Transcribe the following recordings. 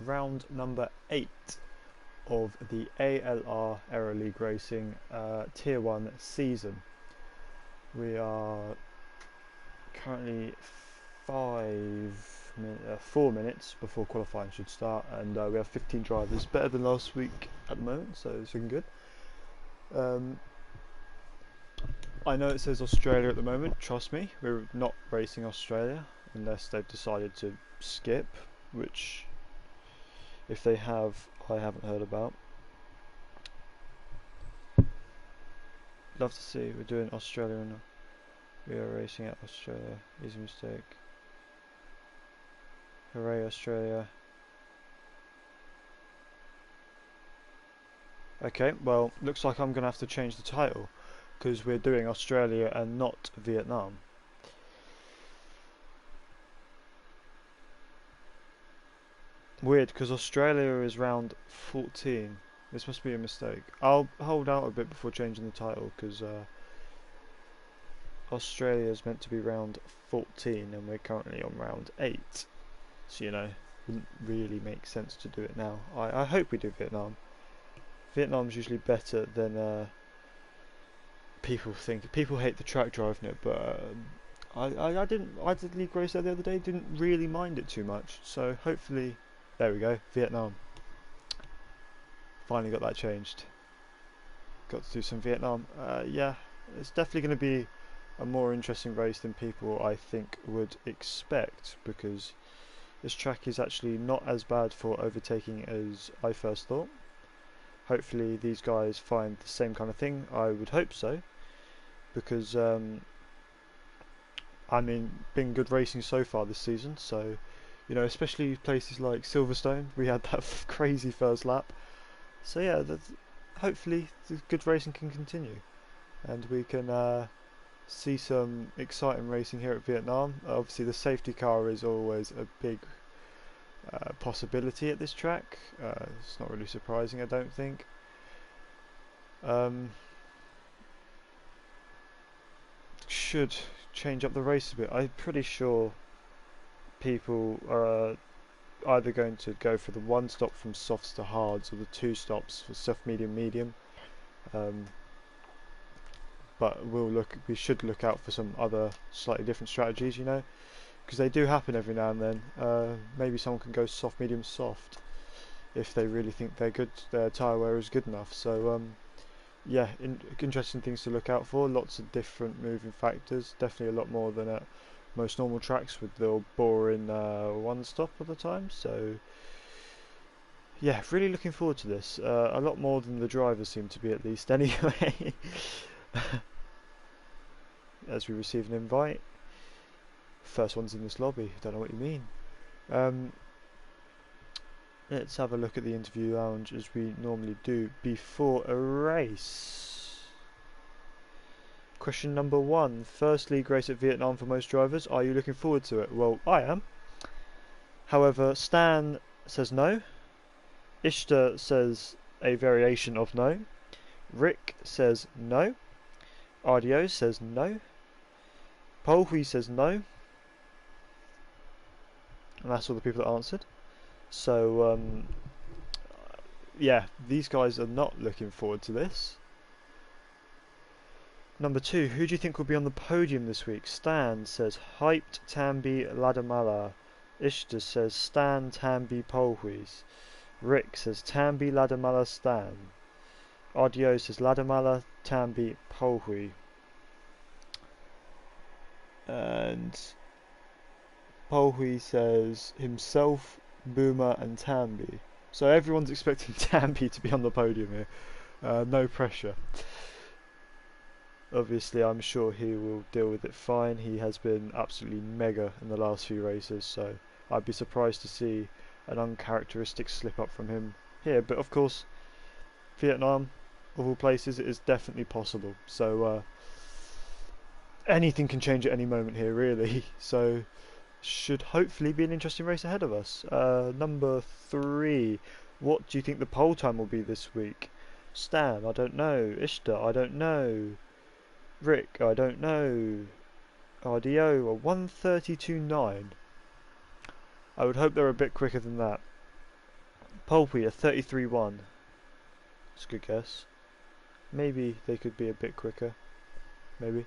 round number 8 of the ALR Aero League Racing Tier 1 season. We are currently 4 minutes before qualifying should start, and we have 15 drivers, better than last week at the moment, so it's looking good. I know it says Australia at the moment, trust me, we're not racing Australia unless they've decided to skip, which if they have, I haven't heard about. Love to see we're doing Australia and we are racing at Australia. Easy mistake. Hooray Australia. Okay, well, looks like I'm going to have to change the title because we're doing Australia and not Vietnam. Weird, because Australia is round 14. This must be a mistake. I'll hold out a bit before changing the title because Australia is meant to be round 14 and we're currently on round 8. So, you know, wouldn't really make sense to do it now. I hope we do Vietnam. Vietnam's usually better than people think. People hate the track driving it, but I did league race there the other day, didn't really mind it too much. So hopefully, there we go, Vietnam. Finally got that changed. Got to do some Vietnam. Yeah, it's definitely going to be a more interesting race than people I think would expect, because this track is actually not as bad for overtaking as I first thought. Hopefully these guys find the same kind of thing. I would hope so, because I mean, been good racing so far this season. So, you know, especially places like Silverstone, we had that crazy first lap. So yeah, hopefully the good racing can continue, and we can see some exciting racing here at Vietnam. Obviously, the safety car is always a big possibility at this track. It's not really surprising, I don't think. Should change up the race a bit. I'm pretty sure people are either going to go for the one stop from softs to hards or the 2 stops for soft, medium, medium. But we should look out for some other slightly different strategies, you know, because they do happen every now and then. Maybe someone can go soft, medium, soft if they really think their tyre wear is good enough. So yeah, interesting things to look out for. Lots of different moving factors. Definitely a lot more than at most normal tracks with the boring one stop all the time. So yeah, really looking forward to this. A lot more than the drivers seem to be, at least, anyway. As we receive an invite. First one's in this lobby. Don't know what you mean. Let's have a look at the interview lounge as we normally do before a race. Question number 1. First league race at Vietnam for most drivers. Are you looking forward to it? Well, I am. However, Stan says no. Ishtar says a variation of no. Rick says no. RDO says no. Polhui says no. And that's all the people that answered. So, yeah, these guys are not looking forward to this. Number 2, who do you think will be on the podium this week? Stan says hyped Tambi Ladamala. Ishtar says Stan Tambi Polhuis. Rick says Tambi Ladamala Stan. RDO says Ladamala Tambi Polhui. And Polhui says himself, Boomer and Tambi. So everyone's expecting Tambi to be on the podium here. No pressure. Obviously, I'm sure he will deal with it fine. He has been absolutely mega in the last few races, so I'd be surprised to see an uncharacteristic slip up from him here. But of course, Vietnam, of all places, it is definitely possible. So anything can change at any moment here, really. So should hopefully be an interesting race ahead of us. Number 3, what do you think the pole time will be this week? Stan, I don't know. Ishtar, I don't know. Rick, I don't know. RDO, a 1:32.9. I would hope they're a bit quicker than that. Pulpy, a 33-1. That's a good guess. Maybe they could be a bit quicker. Maybe.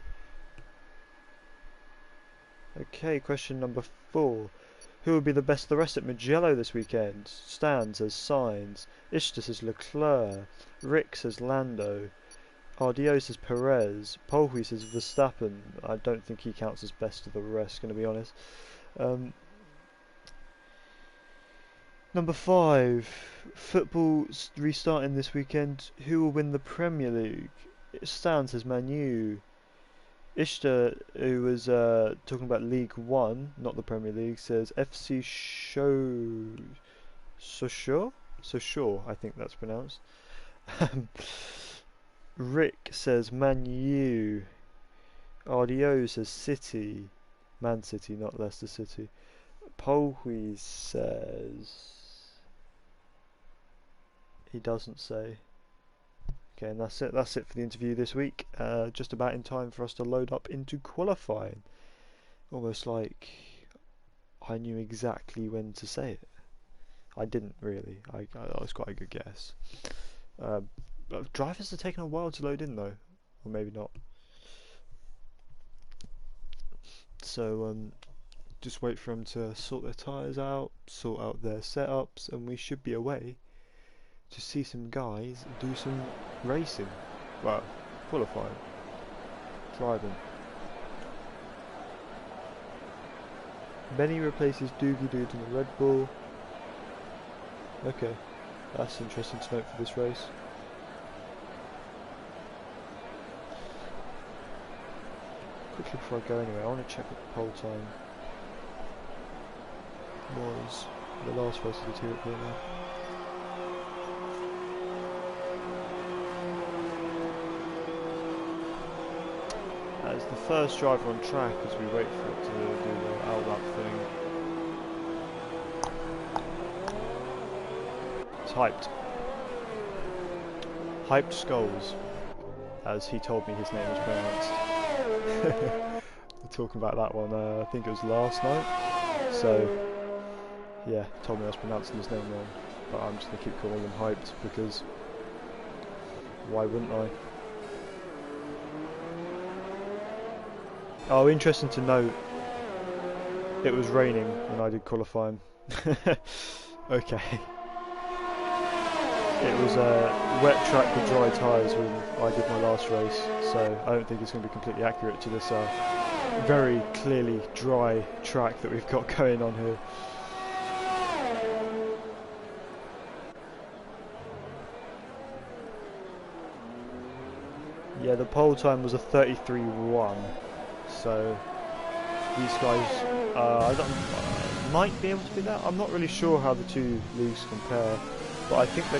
Okay, question number 4. Who will be the best of the rest at Mugello this weekend? Stan says Sainz. Ishtar says Leclerc. Rick says Lando. RDO says Perez. Polhui says Verstappen. I don't think he counts as best of the rest, going to be honest. Number 5. Football restarting this weekend. Who will win the Premier League? Stan says Man U. Ishtar, who was talking about League 1, not the Premier League, says FC Sochaux, I think that's pronounced. Rick says Man U. RDO says City. Man City, not Leicester City. Polhui says... He doesn't say. Okay, and that's it for the interview this week. Just about in time for us to load up into qualifying. Almost like I knew exactly when to say it. I didn't really. That was quite a good guess. Drivers are taking a while to load in though, or maybe not. So just wait for them to sort their tyres out, sort out their setups, and we should be away to see some guys do some racing. Well, qualifying. Driving. Benny replaces Doogie Dude in the Red Bull. Okay, that's interesting to note for this race. Quickly before I go anyway, I want to check what the pole time was the last race of the T report now. As the first driver on track as we wait for it to do the out-lap thing. It's hyped. Hyped Skulls, as he told me his name was pronounced. We're talking about that one, I think it was last night. So, yeah, he told me I was pronouncing his name wrong. But I'm just going to keep calling him Hyped because why wouldn't I? Oh, interesting to note, it was raining when I did qualifying. Okay. It was a wet track with dry tyres when I did my last race, so I don't think it's going to be completely accurate to this very clearly dry track that we've got going on here. Yeah, the pole time was a 33.1. So these guys might be able to be that. I'm not really sure how the two leagues compare, but I think they're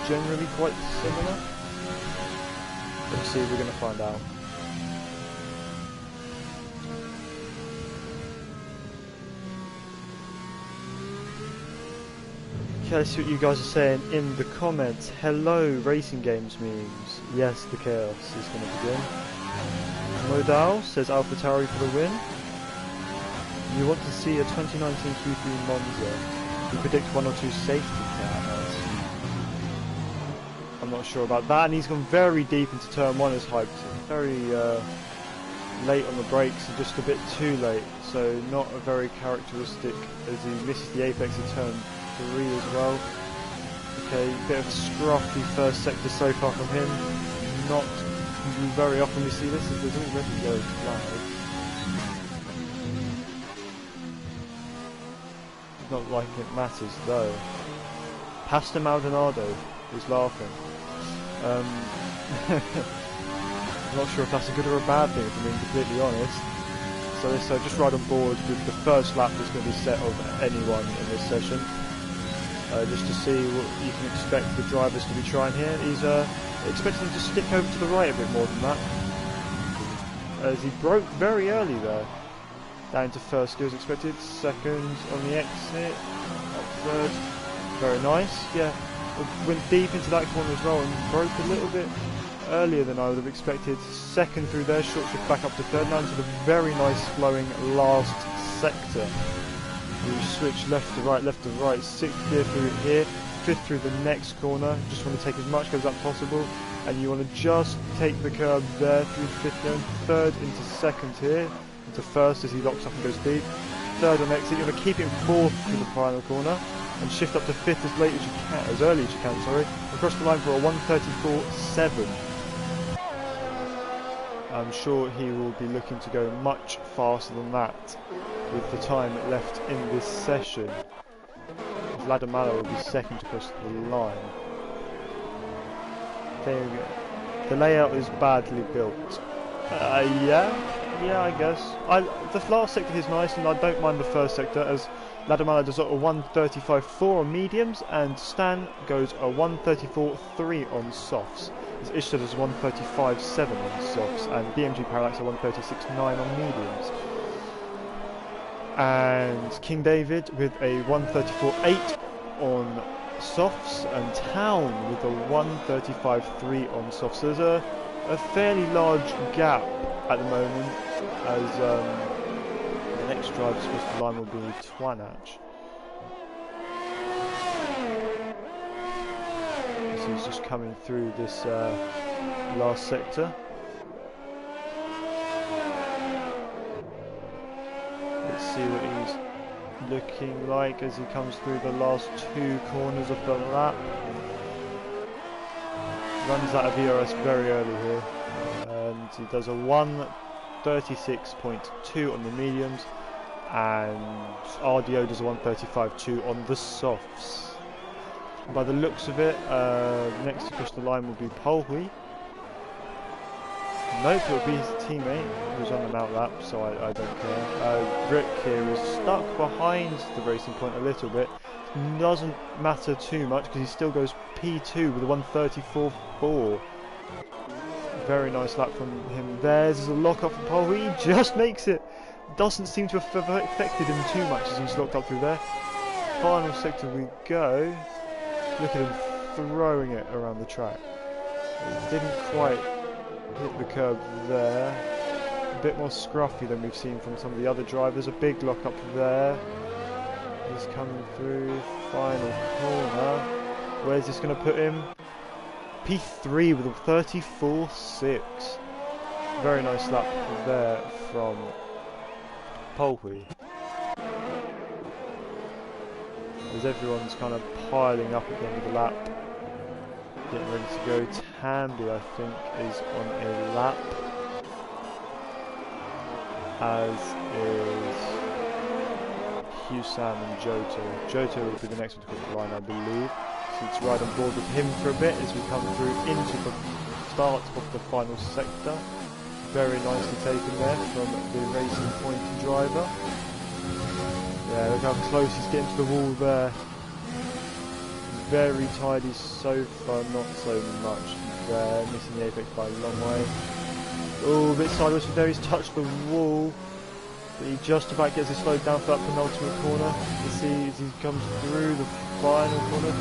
generally quite similar. Let's see, we're going to find out. Okay, let's see what you guys are saying in the comments. Hello, Racing Games memes. Yes, the chaos is going to begin. Modal says AlphaTauri for the win. You want to see a 2019 Q3 Monza. You predict 1 or 2 safety cars. I'm not sure about that, and he's gone very deep into turn 1 as hyped. Very late on the brakes and just a bit too late, so not a very characteristic as he misses the apex of turn 3 as well. Okay, bit of scruffy first sector so far from him. Not very often we see this, as there's already yellow flag. Not like it matters though. Pastor Maldonado is laughing. I'm not sure if that's a good or a bad thing, if I'm being completely honest. So let's just ride on board with the first lap that's going to be set of anyone in this session. Just to see what you can expect the drivers to be trying here. He's expecting them to stick over to the right a bit more than that, as he broke very early there. Down to first gear as expected, second on the exit, up third, very nice, yeah. Went deep into that corner as well and broke a little bit earlier than I would have expected. Second through there, short shift back up to third, down to the very nice flowing last sector. We switch left to right, 6th gear through here. fifth through the next corner. Just want to take as much curves as possible, and you want to just take the curb there through fifth, going third into second here, into first as he locks up and goes deep. Third on exit, you want to keep it in fourth to the final corner, and shift up to fifth as late as you can, as early as you can, sorry, across the line for a 1:34.7. I'm sure he will be looking to go much faster than that with the time left in this session. Vladimir will be second across the line. There we go. The layout is badly built. Yeah, I guess. The last sector is nice, and I don't mind the first sector, as Vladimir does a 1:35.4 on mediums, and Stan goes a 1:34.3 on softs. As Ishtar does 1:35.7 on softs, and BMG Parallax a 1:36.9 on mediums. And King David with a 1:34.8 on softs, and Town with a 1:35.3 on softs. So there's a fairly large gap at the moment, as the next driver across the line will be Twanach. So he's just coming through this last sector. Let's see what he's looking like as he comes through the last two corners of the lap. Runs out of ERS very early here, and he does a 1:36.2 on the mediums, and RDO does a 1:35.2 on the softs. By the looks of it, next across the line will be Polhui. Nope, it will be his teammate who's on the out lap, so I don't care. Rick here is stuck behind the racing point a little bit. Doesn't matter too much because he still goes P2 with a 1:34.4. Very nice lap from him. There's a lock up from Polhui. He just makes it. Doesn't seem to have affected him too much as he's locked up through there. Final sector we go. Look at him throwing it around the track. He didn't quite hit the curb there. A bit more scruffy than we've seen from some of the other drivers. A big lock up there. He's coming through final corner. Where's this going to put him? P3 with a 34.6. Very nice lap there from Polhui. As everyone's kind of piling up at the end of the lap, getting ready to go. Tambi, I think, is on a lap, as is Husam and Johto. Johto will be the next one to cross the line, I believe. So let's ride on board with him for a bit as we come through into the start of the final sector. Very nicely taken there from the Racing Point driver. Yeah, look how close he's getting to the wall there. Very tidy so far, not so much there. Missing the apex by a long way. Oh, a bit sideways from there. He's touched the wall, but he just about gets it slowed down for that penultimate corner. You see as he comes through the final corner,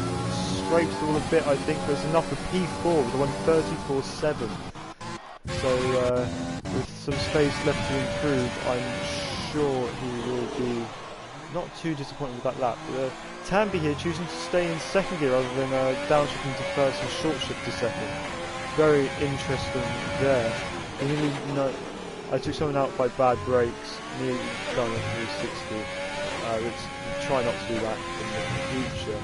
scrapes the wall a bit, I think, but it's enough for P4 with a 1:34.7. So with some space left to improve, I'm sure he will be not too disappointed with that lap. Tambi here choosing to stay in second gear rather than downshifting to first and short shift to second. Very interesting there. I took someone out by bad brakes, nearly done a 360. Let's try not to do that in the future.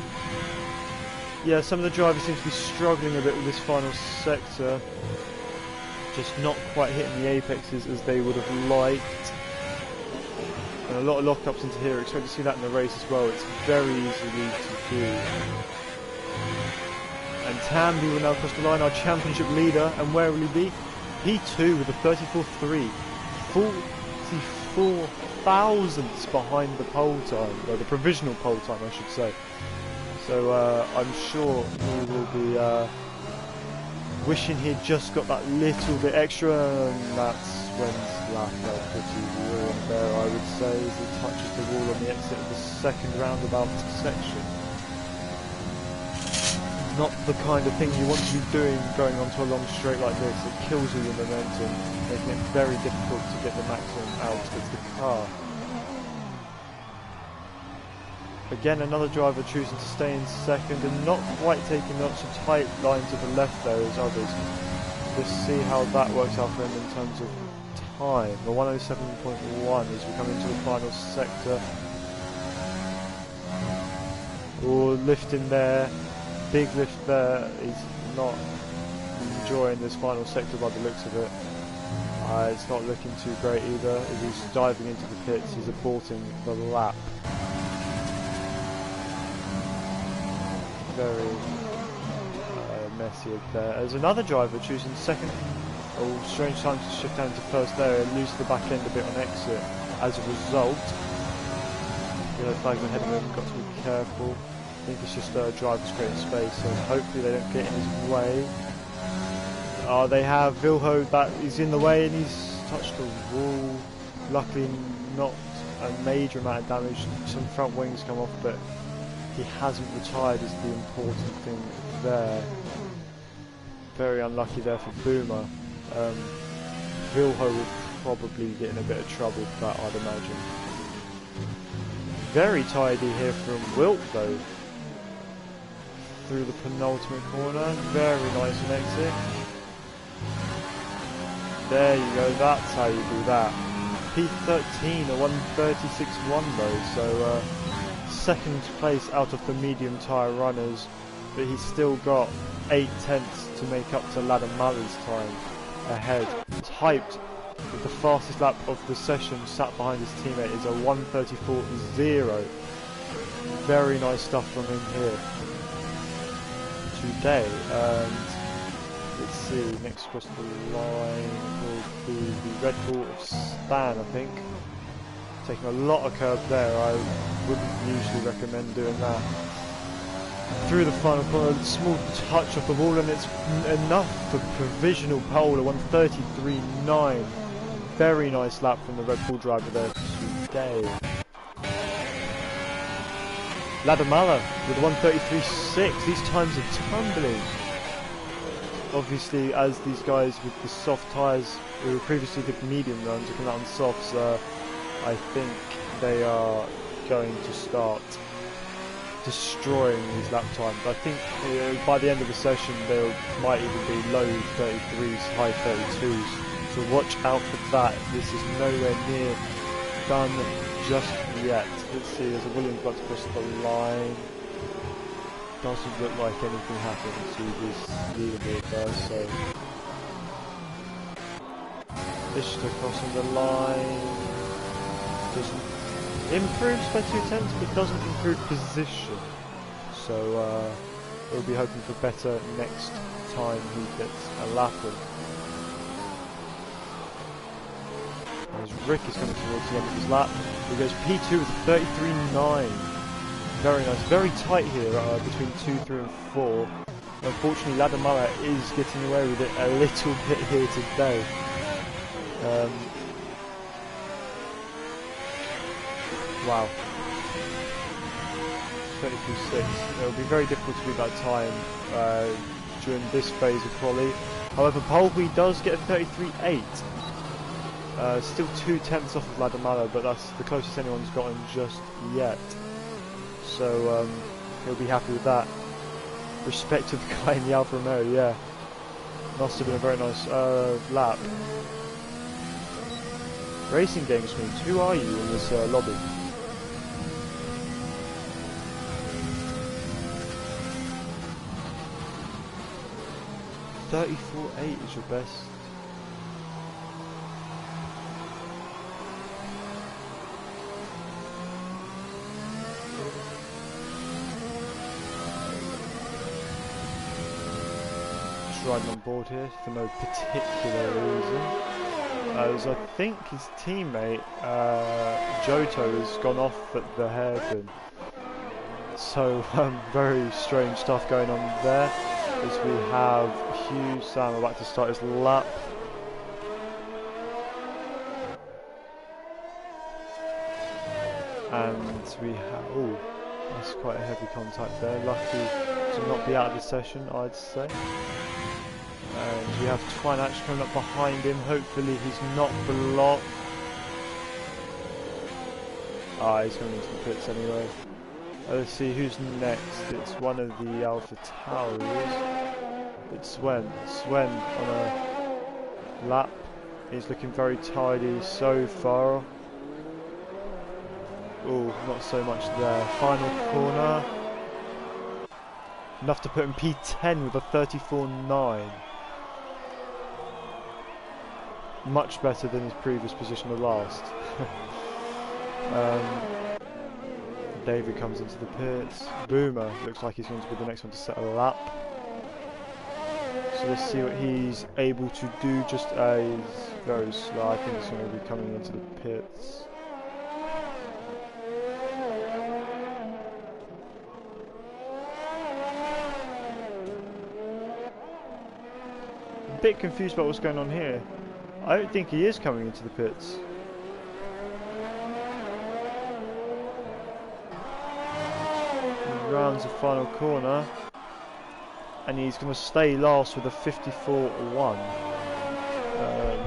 Yeah, some of the drivers seem to be struggling a bit with this final sector. Just not quite hitting the apexes as they would have liked. And a lot of lockups into here. Expect to see that in the race as well. It's very easy to do. And Tambi will now cross the line, our championship leader. And where will he be? P2 with a 34.3. 44 thousandths behind the pole time. Or the provisional pole time, I should say. So I'm sure he will be wishing he'd just got that little bit extra. And that's when Slack felt pretty ruined there, I would say, as he touches the wall on the exit of the second roundabout section. Not the kind of thing you want to be doing going onto a long straight like this. It kills all your momentum, making it very difficult to get the maximum out of the car. Again, another driver choosing to stay in second and not quite taking up some tight line to the left there as others. Let's see how that works out for him in terms of time. The 107.1 as we come into the final sector. Oh, lifting there. Big lift there. He's not enjoying this final sector by the looks of it. It's not looking too great either. As he's diving into the pits, he's aborting the lap. Very messy there. There's another driver choosing second. Oh, strange time to shift down to first there and lose the back end a bit on exit. As a result, yellow flags ahead of him, got to be careful. I think it's just drivers creating space, so hopefully they don't get in his way. They have Vilho that is in the way and he's touched the wall. Luckily not a major amount of damage. Some front wings come off, but he hasn't retired is the important thing there. Very unlucky there for Boomer. Vilho will probably get in a bit of trouble for that, I'd imagine. Very tidy here from Wilt though. Through the penultimate corner. Very nice an exit. There you go, that's how you do that. P13, a 136.1 though, so second place out of the medium tyre runners, but he's still got 8/10 to make up to Ladder Muller's time ahead. He's hyped with the fastest lap of the session sat behind his teammate is a 134.0. Very nice stuff from him here today. And let's see, next across the line will be the Red Bull of Stan, I think. Taking a lot of curb there, I wouldn't usually recommend doing that. Through the final corner, a small touch off the wall and it's enough for provisional pole, a 133.9. Very nice lap from the Red Bull driver there today. Ladder Muller with a 133.6, these times are tumbling. Obviously, as these guys with the soft tyres who previously did medium runs are coming out on softs, I think they are going to start destroying these lap times. I think by the end of the session they might even be low 33s, high 32s. So watch out for that. This is nowhere near done just yet. Let's see, there's a Williams about to cross the line. Doesn't look like anything happened to this leaderboard there, so Ishtar crossing the line. Doesn't improves by 2/10, but doesn't improve position. So we'll be hoping for better next time he gets a lap in. As Rick is coming towards the end of his lap, he goes P2 with 33.9. Very nice, very tight here between 2, 3 and 4. Unfortunately Ladder Muller is getting away with it a little bit here today. Wow. 32.6. It will be very difficult to beat that time during this phase of quali. However, Polby does get a 33.8. Still 2/10 off of Ladder Muller, but that's the closest anyone's gotten just yet. So he'll be happy with that. Respect to the guy in the Alfa Romeo, yeah. Must have been a very nice lap. Racing Game Screens, who are you in this lobby? .34.8 is your best. Riding on board here for no particular reason, as I think his teammate Johto has gone off at the hairpin. So very strange stuff going on there, as we have Hugh Sam about to start his lap. And we have, oh, that's quite a heavy contact there, lucky to not be out of the session, I'd say. And we have Twinach coming up behind him. Hopefully he's not blocked. He's coming into the pits anyway. Let's see who's next. It's one of the Alpha Towers. It's Sven. Sven on a lap. He's looking very tidy so far. Oh, not so much there. Final corner. Enough to put him P10 with a 34.9. Much better than his previous position of last. David comes into the pits. Boomer looks like he's going to be the next one to set a lap. So let's see what he's able to do. Just he's very slow. I think he's going to be coming into the pits. A bit confused about what's going on here. I don't think he is coming into the pits. He rounds the final corner. And he's going to stay last with a 54.1.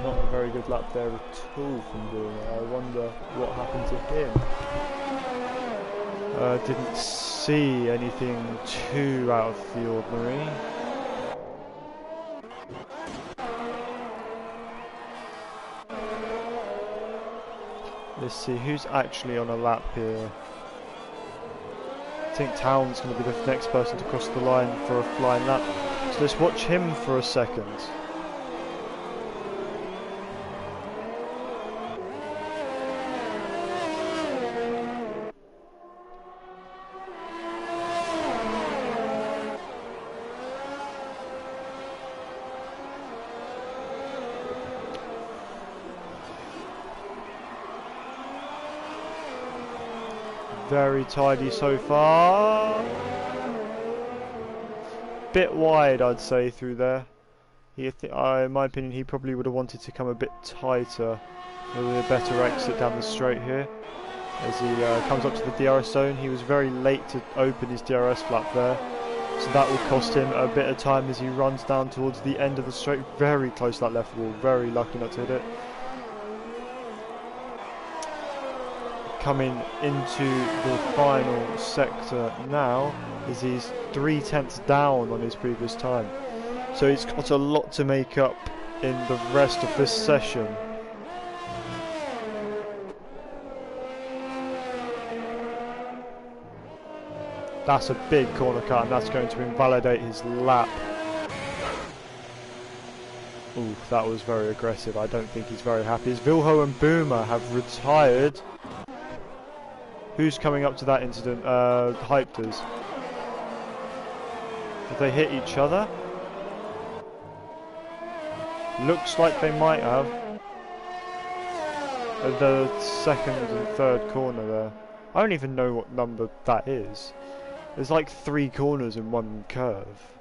Not a very good lap there at all from Boomer. I wonder what happened to him. Didn't see anything too out of the ordinary. Let's see who's actually on a lap here. I think Town's going to be the next person to cross the line for a flying lap. So let's watch him for a second. Very tidy so far. Bit wide, I'd say, through there. In my opinion, he probably would have wanted to come a bit tighter with a better exit down the straight here. As he comes up to the DRS zone, he was very late to open his DRS flap there. So that will cost him a bit of time as he runs down towards the end of the straight. Very close to that left wall, very lucky not to hit it. Coming into the final sector now is he's 0.3 down on his previous time, so he's got a lot to make up in the rest of this session. That's a big corner cut and that's going to invalidate his lap. Ooh, that was very aggressive. I don't think he's very happy as Vilho and Boomer have retired. Who's coming up to that incident? Hypers. Did they hit each other? Looks like they might have. At the second and third corner there. I don't even know what number that is. There's like 3 corners in one curve.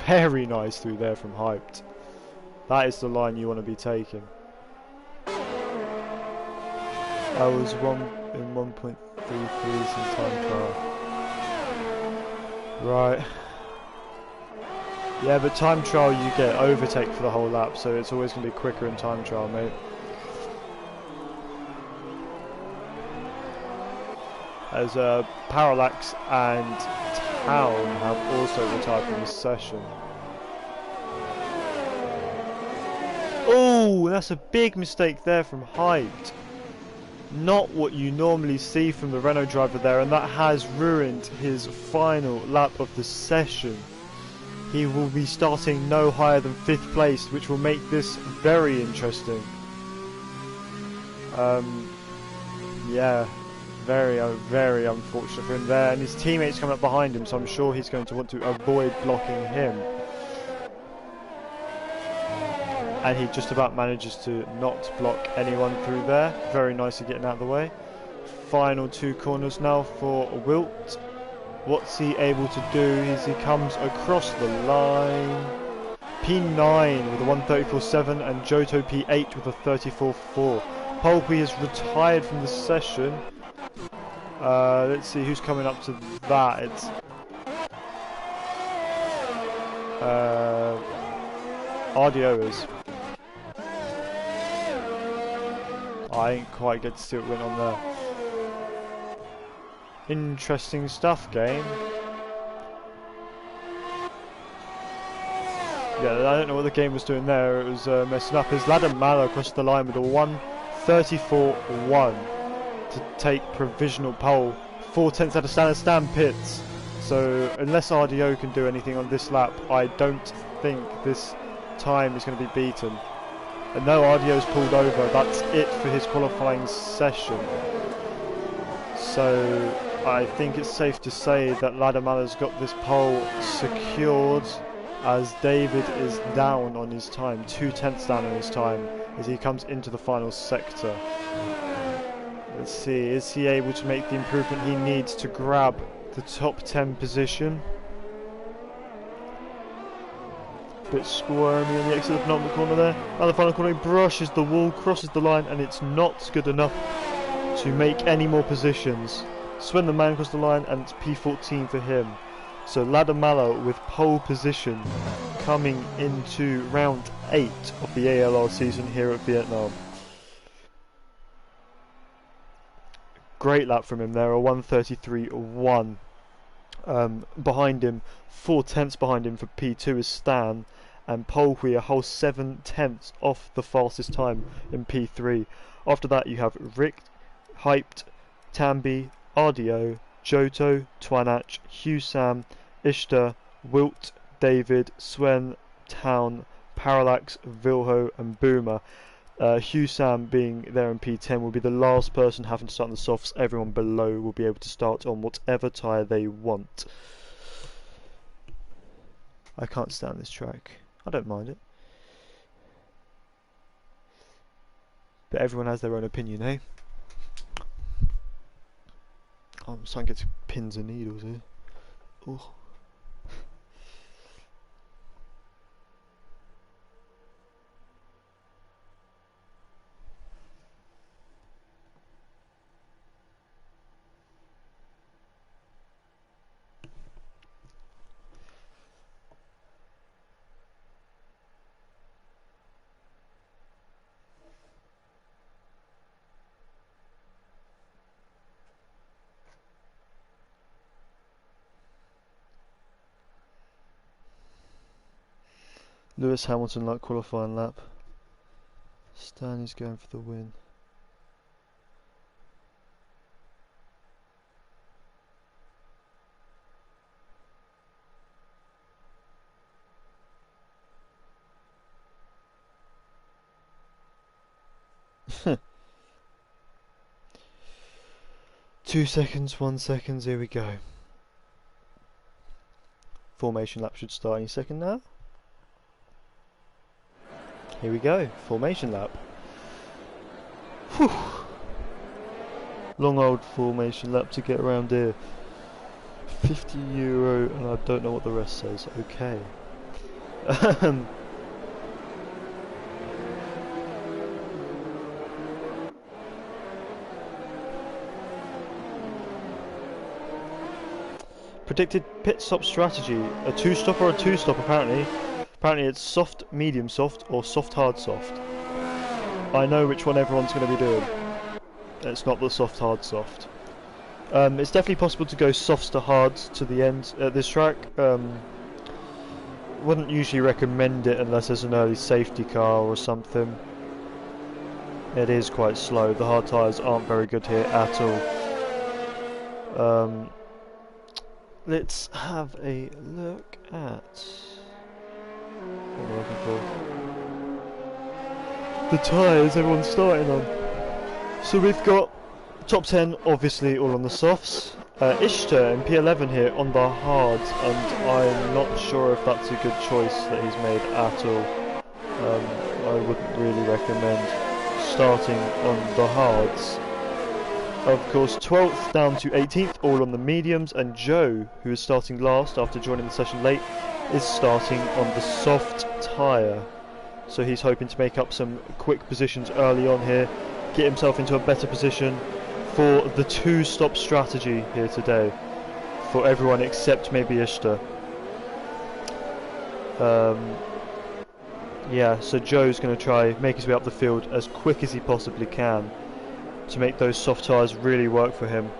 Very nice through there from Hyped. That is the line you want to be taking. I was in 1.33 since time trial. Right. Yeah, but time trial you get overtake for the whole lap, so it's always going to be quicker in time trial, mate. As Parallax and Town have also retired from this session. Oh, that's a big mistake there from Hyped. Not what you normally see from the Renault driver there, and that has ruined his final lap of the session. He will be starting no higher than 5th place, which will make this very interesting. Yeah, very unfortunate for him there, and his teammates coming up behind him, so I'm sure he's going to want to avoid blocking him. And he just about manages to not block anyone through there. Very nicely getting out of the way. Final 2 corners now for Wilt. What's he able to do is he comes across the line. P9 with a 134.7 and Johto P8 with a 34.4. Polby has retired from the session. Let's see who's coming up to that. It's RDO is. I ain't quite get to see what went on there. Interesting stuff, game. Yeah, I don't know what the game was doing there. It was messing up. As Ladder Mallow crossed the line with a 1:34.1 to take provisional pole. 4/10 out of stand pits. So unless RDO can do anything on this lap, I don't think this time is going to be beaten. And no, RDO's pulled over. That's it for his qualifying session. So I think it's safe to say that Ladder Mallow's got this pole secured, as David is down on his time, 2/10 down on his time, as he comes into the final sector. Let's see, is he able to make the improvement he needs to grab the top 10 position? Bit squirmy on the exit of the penultimate corner there. And the final corner, he brushes the wall, crosses the line, and it's not good enough to make any more positions. Sven the man crossed the line, and it's P14 for him. So Ladder Mallow with pole position coming into round 8 of the ALR season here at Vietnam. Great lap from him there, a 1:33.1. Behind him, 4/10 behind him for P2 is Stan, and Pole Hui a whole 7/10 off the fastest time in P3. After that you have Rick, Hyped, Tambi, RDO, Johto, Twanach, Hugh Sam, Ishtar, Wilt, David, Swen, Town, Parallax, Vilho and Boomer. Hugh Sam being there in P10 will be the last person having to start on the softs. Everyone below will be able to start on whatever tyre they want. I can't stand this track. I don't mind it. But everyone has their own opinion, eh? Oh, I'm starting to get to pins and needles here. Oh. Lewis Hamilton like qualifying lap. Stan is going for the win. Two seconds, 1 second, here we go. Formation lap should start any second now. Here we go, formation lap. Whew. Long old formation lap to get around here. €50 and I don't know what the rest says. Okay. Predicted pit stop strategy. A 2-stop or a 2-stop apparently. Apparently it's soft, medium soft, or soft, hard, soft. I know which one everyone's going to be doing. It's not the soft, hard, soft. It's definitely possible to go softs to hards to the end at this track. Wouldn't usually recommend it unless there's an early safety car or something. It is quite slow. The hard tyres aren't very good here at all. Let's have a look at... what am I looking for? The tyres everyone's starting on. So we've got top 10 obviously all on the softs. Ishtar in P11 here on the hards, and I'm not sure if that's a good choice that he's made at all. I wouldn't really recommend starting on the hards. Of course, 12th down to 18th, all on the mediums, and Joe, who is starting last after joining the session late, is starting on the soft tyre. So he's hoping to make up some quick positions early on here, get himself into a better position for the 2-stop strategy here today, for everyone except maybe Ishtar. Yeah, so Joe's going to try make his way up the field as quick as he possibly can. to make those soft tyres really work for him.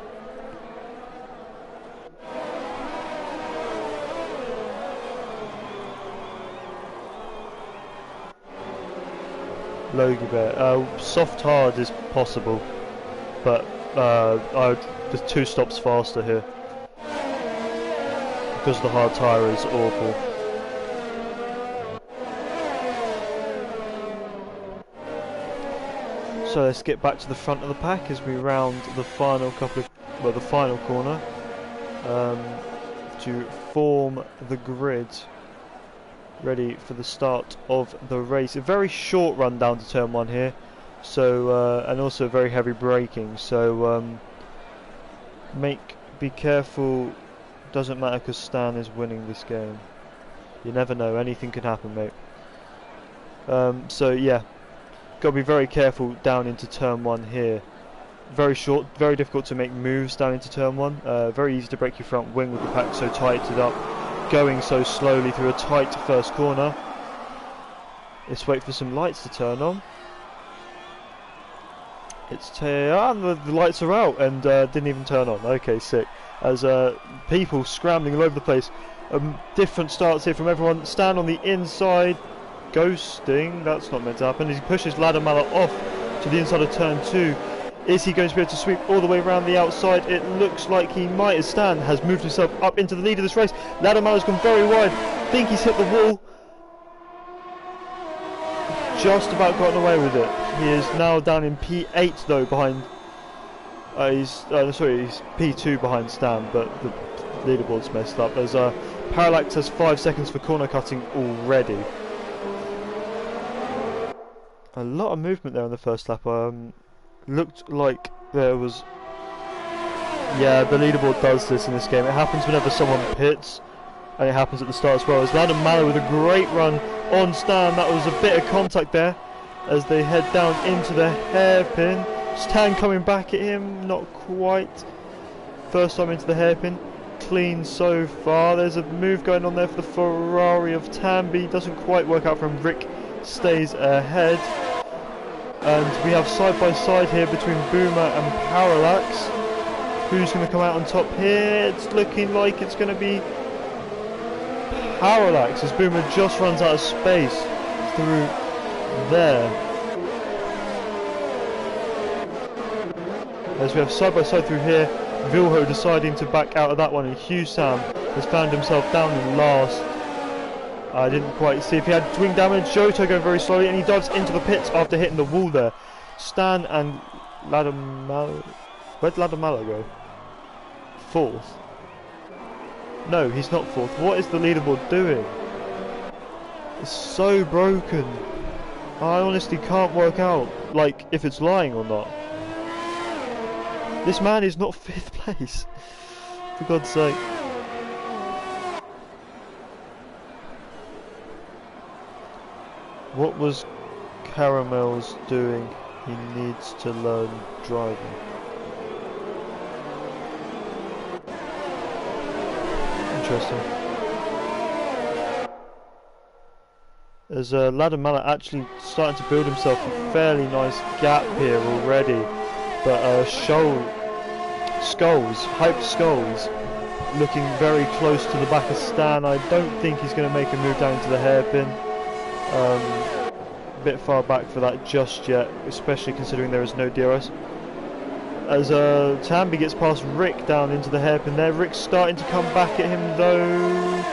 Logie Bear. Soft hard is possible, but there's 2 stops faster here because the hard tyre is awful. So let's get back to the front of the pack as we round the final the final corner to form the grid, ready for the start of the race. A very short run down to turn 1 here, so and also very heavy braking. So be careful. Doesn't matter because Stan is winning this game. You never know. Anything can happen, mate. So yeah. Got to be very careful down into turn 1 here. Very short, very difficult to make moves down into turn 1. Very easy to break your front wing with the pack so tightened up. Going so slowly through a tight first corner. Let's wait for some lights to turn on. The lights are out and didn't even turn on. Okay, sick. As people scrambling all over the place. Different starts here from everyone. Stand on the inside. Ghosting, that's not meant to happen. As he pushes Ladamala off to the inside of turn 2. Is he going to be able to sweep all the way around the outside? It looks like he might, as Stan has moved himself up into the lead of this race. Ladamala's gone very wide. Think he's hit the wall. Just about gotten away with it. He is now down in P8 though, behind he's P2 behind Stan, but the leaderboard's messed up. As Parallax has 5 seconds for corner cutting already. A lot of movement there in the first lap. Looked like there was... Yeah, the leaderboard does this in this game. It happens whenever someone pits, and it happens at the start as well. As Ladamala with a great run on Stan. That was a bit of contact there as they head down into the hairpin. Stan coming back at him, not quite. First time into the hairpin. Clean so far. There's a move going on there for the Ferrari of Tambi. Doesn't quite work out for him. Rick stays ahead, and we have side by side here between Boomer and Parallax. Who's going to come out on top here? It's looking like it's going to be Parallax as Boomer just runs out of space through there. As we have side by side through here, Vilho deciding to back out of that one, and Husam has found himself down in last. I didn't quite see if he had wing damage. Johto going very slowly, and he dives into the pits after hitting the wall there. Stan and Ladamala. Where'd Ladamala go? 4th? No, he's not 4th. What is the leaderboard doing? It's so broken. I honestly can't work out, like, if it's lying or not. This man is not 5th place. For God's sake. What was Caramel's doing? He needs to learn driving. Interesting. As Ladamala actually starting to build himself a fairly nice gap here already, but Hyped Skulls, looking very close to the back of Stan. I don't think he's going to make a move down to the hairpin. A bit far back for that just yet, especially considering there is no DRS. As Tambi gets past Rick down into the hairpin there. Rick's starting to come back at him though.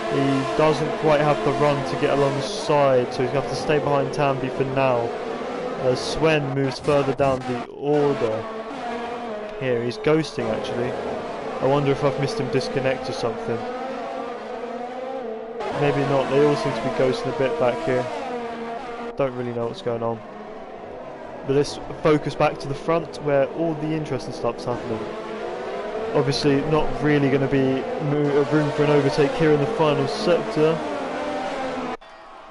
He doesn't quite have the run to get alongside, so he's going to have to stay behind Tambi for now. As Swen moves further down the order. Here, he's ghosting actually. I wonder if I've missed him disconnect or something. Maybe not, they all seem to be ghosting a bit back here. Don't really know what's going on. But let's focus back to the front where all the interesting stuff's happening. Obviously not really going to be room for an overtake here in the final sector.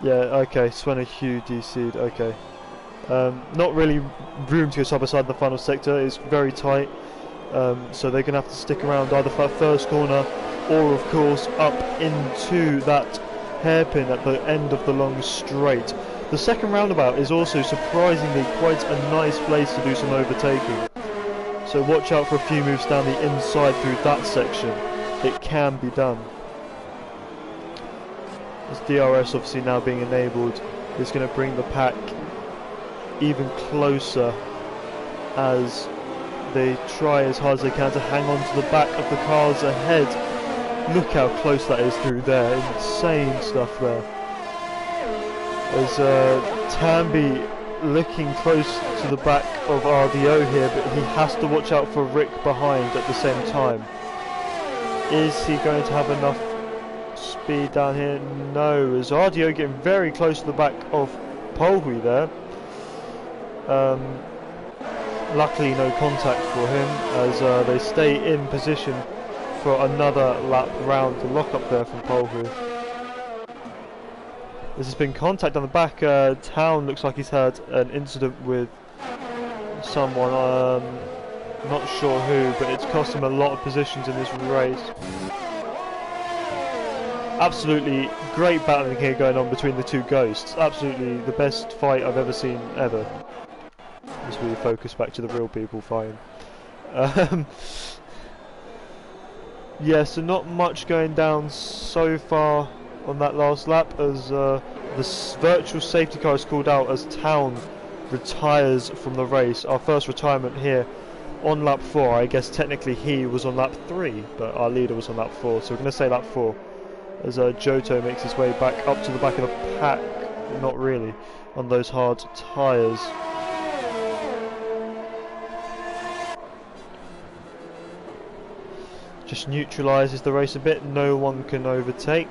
Yeah, okay, Swen Hugh DC'd, okay. Not really room to go side by side in the final sector, it's very tight. So they're going to have to stick around either for that first corner or of course up into that hairpin at the end of the long straight. The second roundabout is also surprisingly quite a nice place to do some overtaking. So watch out for a few moves down the inside through that section. It can be done. This DRS obviously now being enabled is going to bring the pack even closer as they try as hard as they can to hang on to the back of the cars ahead. Look how close that is through there. Insane stuff there. As Tambi looking close to the back of RDO here, but he has to watch out for Rick behind at the same time. Is he going to have enough speed down here? No, as RDO getting very close to the back of Polhui there. Luckily no contact for him as they stay in position for another lap round. The lock up there from Polhui. This has been contact on the back. Town looks like he's had an incident with someone, not sure who, but it's cost him a lot of positions in this race. Absolutely great battling here going on between the two ghosts. Absolutely the best fight I've ever seen ever. As we focus back to the real people fighting. Yeah, so not much going down so far on that last lap as the virtual safety car is called out as Town retires from the race. Our first retirement here on lap 4. I guess technically he was on lap 3, but our leader was on lap 4, so we're going to say lap 4 as Johto makes his way back up to the back of the pack. Not really, on those hard tyres. Just neutralises the race a bit, no one can overtake.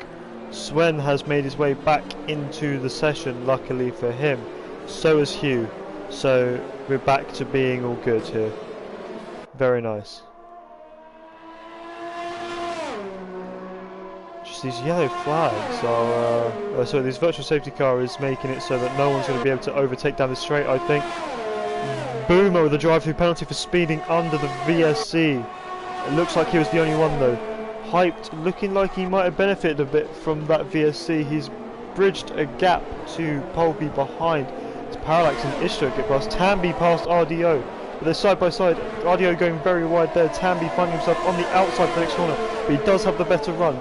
Sven has made his way back into the session, luckily for him. So has Hugh, so we're back to being all good here. Very nice. Just these yellow flags are... so this virtual safety car is making it so that no one's going to be able to overtake down the straight, I think. Boomer with a drive-through penalty for speeding under the VSC. It looks like he was the only one though. Hyped, looking like he might have benefited a bit from that VSC. He's bridged a gap to Polby behind. It's Parallax and Ishtar get past. Tambi past RDO. But they're side by side. RDO going very wide there. Tambi finding himself on the outside for the next corner. But he does have the better run.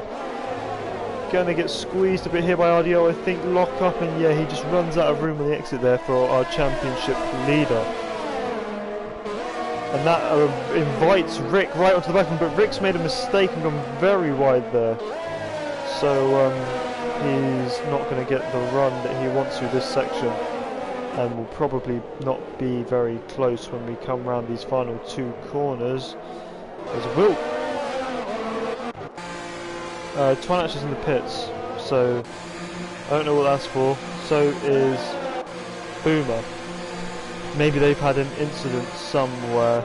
Gonna get squeezed a bit here by RDO, I think. Lock up, and yeah, he just runs out of room on the exit there for our championship leader. And that invites Rick right onto the back of him, but Rick's made a mistake and gone very wide there. So he's not going to get the run that he wants through this section, and will probably not be very close when we come round these final two corners. There's Will. Twanash is in the pits, so I don't know what that's for. So is Boomer. Maybe they've had an incident somewhere,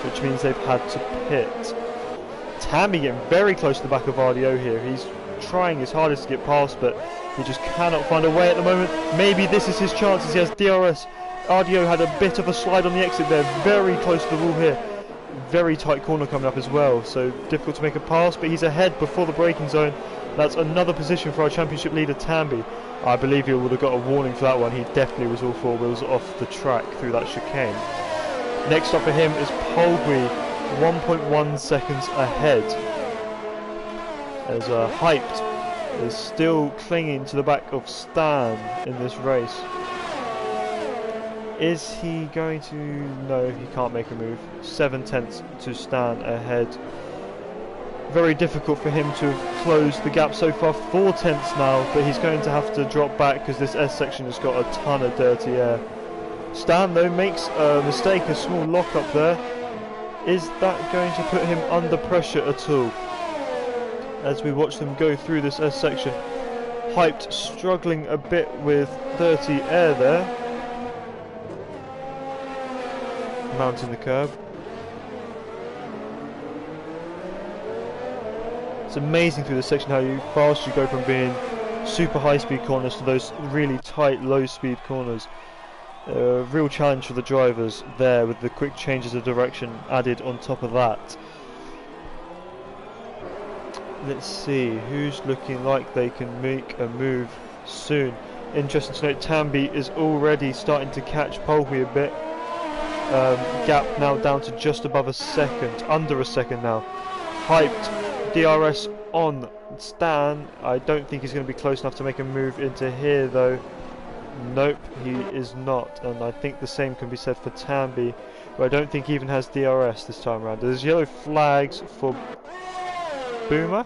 which means they've had to pit. Tammy getting very close to the back of RDO here. He's trying his hardest to get past, but he just cannot find a way at the moment. Maybe this is his chance as he has DRS. RDO had a bit of a slide on the exit there, very close to the wall here. Very tight corner coming up as well, so difficult to make a pass, but he's ahead before the braking zone. That's another position for our championship leader, Tambi. I believe he would have got a warning for that one. He definitely was all four wheels off the track through that chicane. Next up for him is Polgui, 1.1 seconds ahead. As Hyped is still clinging to the back of Stan in this race. Is he going to... No, he can't make a move. 7/10 to Stan ahead. Very difficult for him to have closed the gap so far. 4/10 now, but he's going to have to drop back because this S section has got a ton of dirty air. Stan though makes a mistake, a small lock up there. Is that going to put him under pressure at all? As we watch them go through this S section. Hyped struggling a bit with dirty air there. Mounting the curb. It's amazing through this section how fast you go from being super high speed corners to those really tight low speed corners. Real challenge for the drivers there with the quick changes of direction added on top of that. Let's see who's looking like they can make a move soon. Interesting to note, Tambi is already starting to catch Polby a bit. Gap now down to just above a second, under a second now. Hyped, DRS on Stan. I don't think he's going to be close enough to make a move into here though. Nope, he is not, and I think the same can be said for Tambi, who I don't think even has DRS this time around. There's yellow flags for Boomer.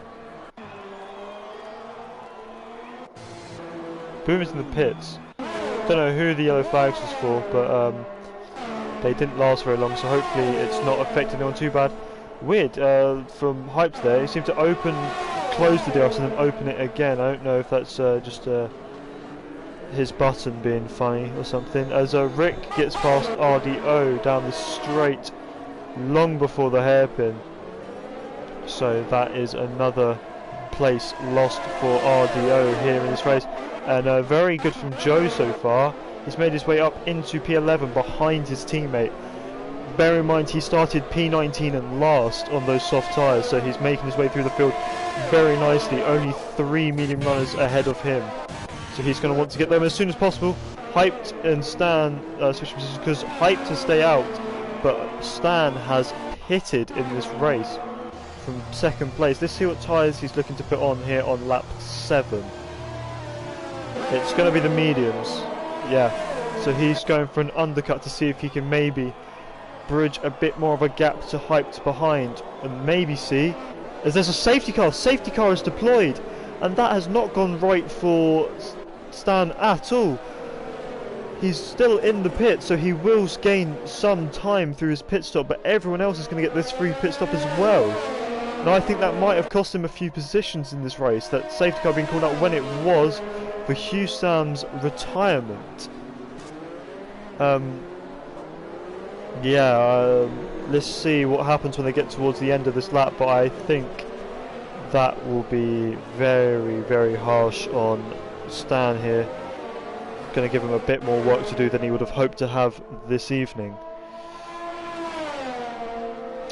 Boomer's in the pits. Don't know who the yellow flags was for, but they didn't last very long, so hopefully it's not affecting anyone too bad. Weird, from Hyped there, he seemed to close the DRS and then open it again. I don't know if that's just his button being funny or something, as Rick gets past RDO down the straight long before the hairpin. So that is another place lost for RDO here in this race, and very good from Joe so far. He's made his way up into P11 behind his teammate. Bear in mind he started P19 and last on those soft tyres, so he's making his way through the field very nicely, only 3 medium runners ahead of him. So he's going to want to get them as soon as possible. Hyped and Stan switch positions because Hyped to stay out, but Stan has pitted in this race from second place. Let's see what tyres he's looking to put on here on lap 7. It's going to be the mediums. Yeah, so he's going for an undercut to see if he can maybe bridge a bit more of a gap to Hyped behind, and maybe see as there's a safety car. Safety car is deployed, and that has not gone right for Stan at all. He's still in the pit, so he will gain some time through his pit stop, but everyone else is going to get this free pit stop as well. Now I think that might have cost him a few positions in this race, that safety car being called out when it was for Hugh Sam's retirement. Let's see what happens when they get towards the end of this lap, but I think that will be very, very harsh on Stan here. Going to give him a bit more work to do than he would have hoped to have this evening.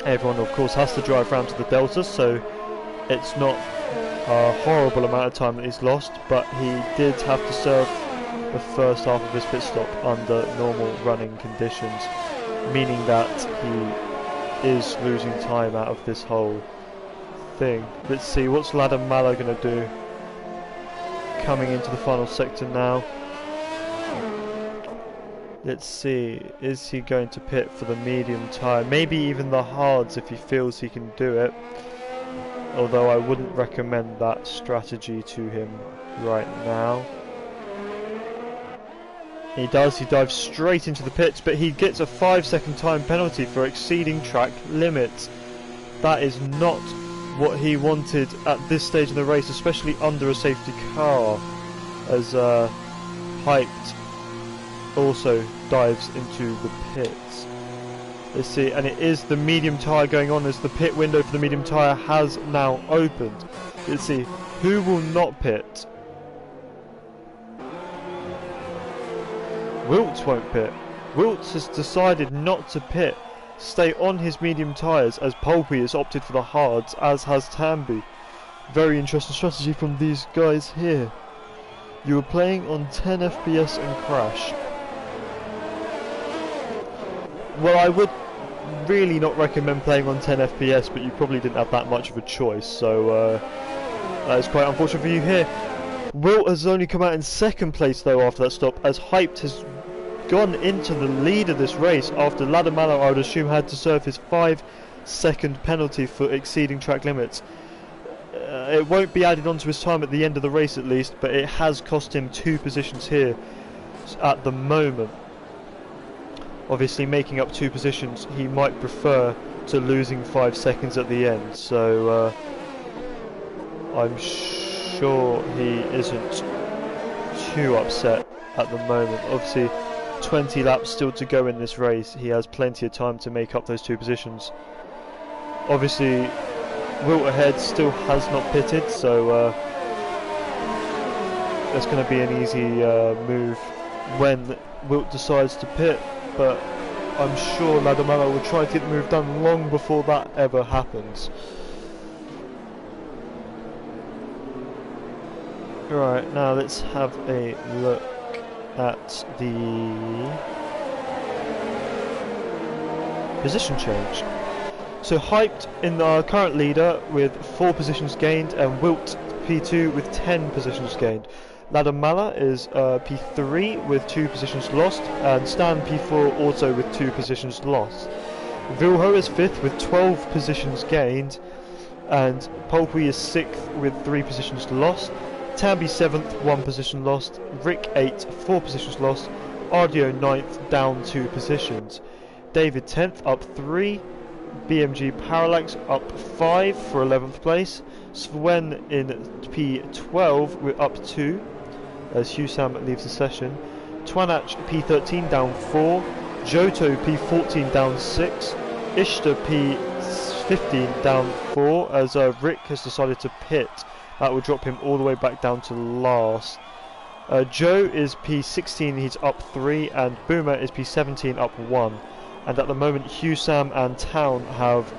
Everyone of course has to drive round to the Delta, so it's not a horrible amount of time that he's lost, but he did have to serve the first half of his pit stop under normal running conditions, meaning that he is losing time out of this whole thing. Let's see, what's Ladam Mallow going to do coming into the final sector now? Let's see, is he going to pit for the medium tyre? Maybe even the hards if he feels he can do it. Although I wouldn't recommend that strategy to him right now. He does, he dives straight into the pits, but he gets a 5-second time penalty for exceeding track limits. That is not what he wanted at this stage of the race, especially under a safety car, as Hyped also dives into the pits. Let's see, and it is the medium tyre going on as the pit window for the medium tyre has now opened. Let's see, who will not pit? Wilt won't pit. Wilt has decided not to pit, stay on his medium tyres, as Polby has opted for the hards, as has Tambi. Very interesting strategy from these guys here. You were playing on 10 FPS and crash. Well, I would really not recommend playing on 10 FPS, but you probably didn't have that much of a choice, so that is quite unfortunate for you here. Wilt has only come out in second place though after that stop, as Hyped has gone into the lead of this race after Ladamalo, I would assume, had to serve his 5-second penalty for exceeding track limits. It won't be added onto his time at the end of the race at least, but it has cost him 2 positions here at the moment. Obviously, making up 2 positions, he might prefer to losing 5 seconds at the end, so I'm sure he isn't too upset at the moment. Obviously, 20 laps still to go in this race. He has plenty of time to make up those 2 positions. Obviously, Wilt ahead still has not pitted, so that's going to be an easy move when Wilt decides to pit, but I'm sure Ladamalo will try to get the move done long before that ever happens. Right, now let's have a look at the position change. So Hyped in our current leader with 4 positions gained, and Wilt P2 with 10 positions gained. Ladamala is P3 with 2 positions lost, and Stan P4 also with 2 positions lost. Vilho is 5th with 12 positions gained, and Polpui is 6th with 3 positions lost. Tambi 7th, 1 position lost. Rick 8th, 4 positions lost. Ardio 9th, down 2 positions. David 10th, up 3. BMG Parallax up 5 for 11th place. Sven in P12 with up 2 as Husam leaves the session. Twanach P13 down 4. Johto P14 down 6. Ishta P15 down 4 as Rick has decided to pit. That will drop him all the way back down to last. Joe is P16, he's up 3, and Boomer is P17 up 1. And at the moment Husam and Town have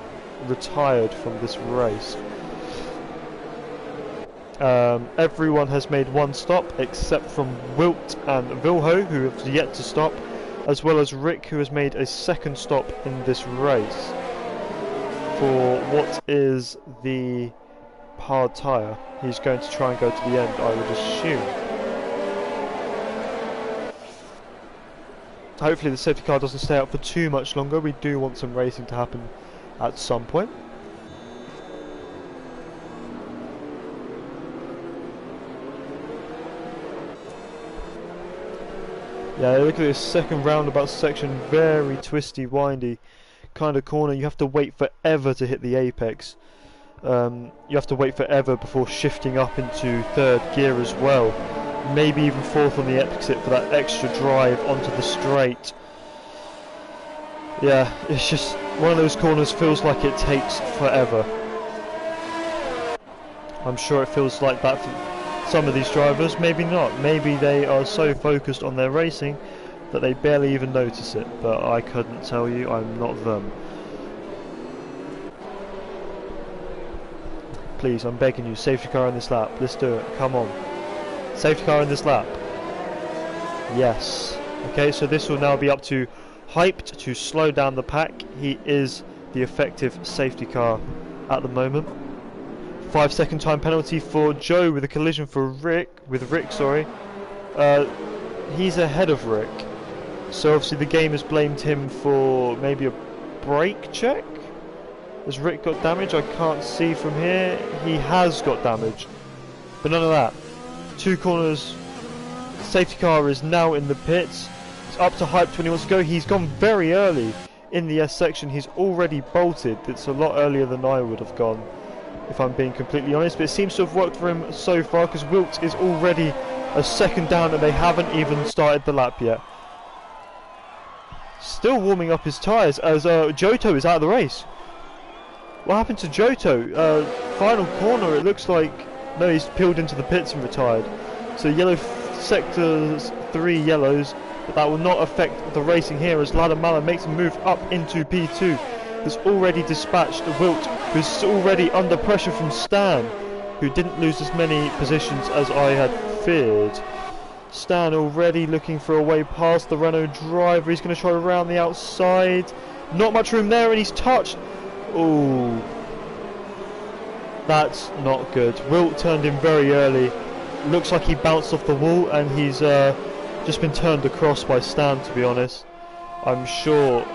retired from this race. Everyone has made 1 stop except from Wilt and Vilho, who have yet to stop, as well as Rick, who has made a 2nd stop in this race for what is the hard tyre. He's going to try and go to the end, I would assume. Hopefully the safety car doesn't stay up for too much longer. We do want some racing to happen at some point. Yeah, look at this second roundabout section, very twisty, windy kind of corner. You have to wait forever to hit the apex. You have to wait forever before shifting up into 3rd gear as well. Maybe even 4th on the exit for that extra drive onto the straight. Yeah, it's just one of those corners, feels like it takes forever. I'm sure it feels like that for some of these drivers, maybe not. Maybe they are so focused on their racing that they barely even notice it, but I couldn't tell you, I'm not them. Please, I'm begging you, safety car in this lap, let's do it, come on. Safety car in this lap. Yes. Okay, so this will now be up to Hyped to slow down the pack. He is the effective safety car at the moment. 5-second time penalty for Joe with a collision for Rick. He's ahead of Rick. So obviously the game has blamed him for maybe a brake check. Has Rick got damage? I can't see from here. He has got damage, but none of that. 2 corners, safety car is now in the pits. It's up to Hyped when he wants to go. He's gone very early in the S section. He's already bolted. It's a lot earlier than I would have gone, if I'm being completely honest. But it seems to have worked for him so far, because Wilt is already a 2nd down and they haven't even started the lap yet. Still warming up his tyres as Johto is out of the race. What happened to Johto? Final corner, it looks like. No, he's peeled into the pits and retired. So yellow sectors 3 yellows, but that will not affect the racing here as Ladamala makes a move up into P2. Has already dispatched Wilt, who's already under pressure from Stan, who didn't lose as many positions as I had feared. Stan already looking for a way past the Renault driver. He's going to try around the outside. Not much room there, and he's touched. Ooh. That's not good. Wilt turned in very early. Looks like he bounced off the wall, and he's just been turned across by Stan, to be honest. I'm sure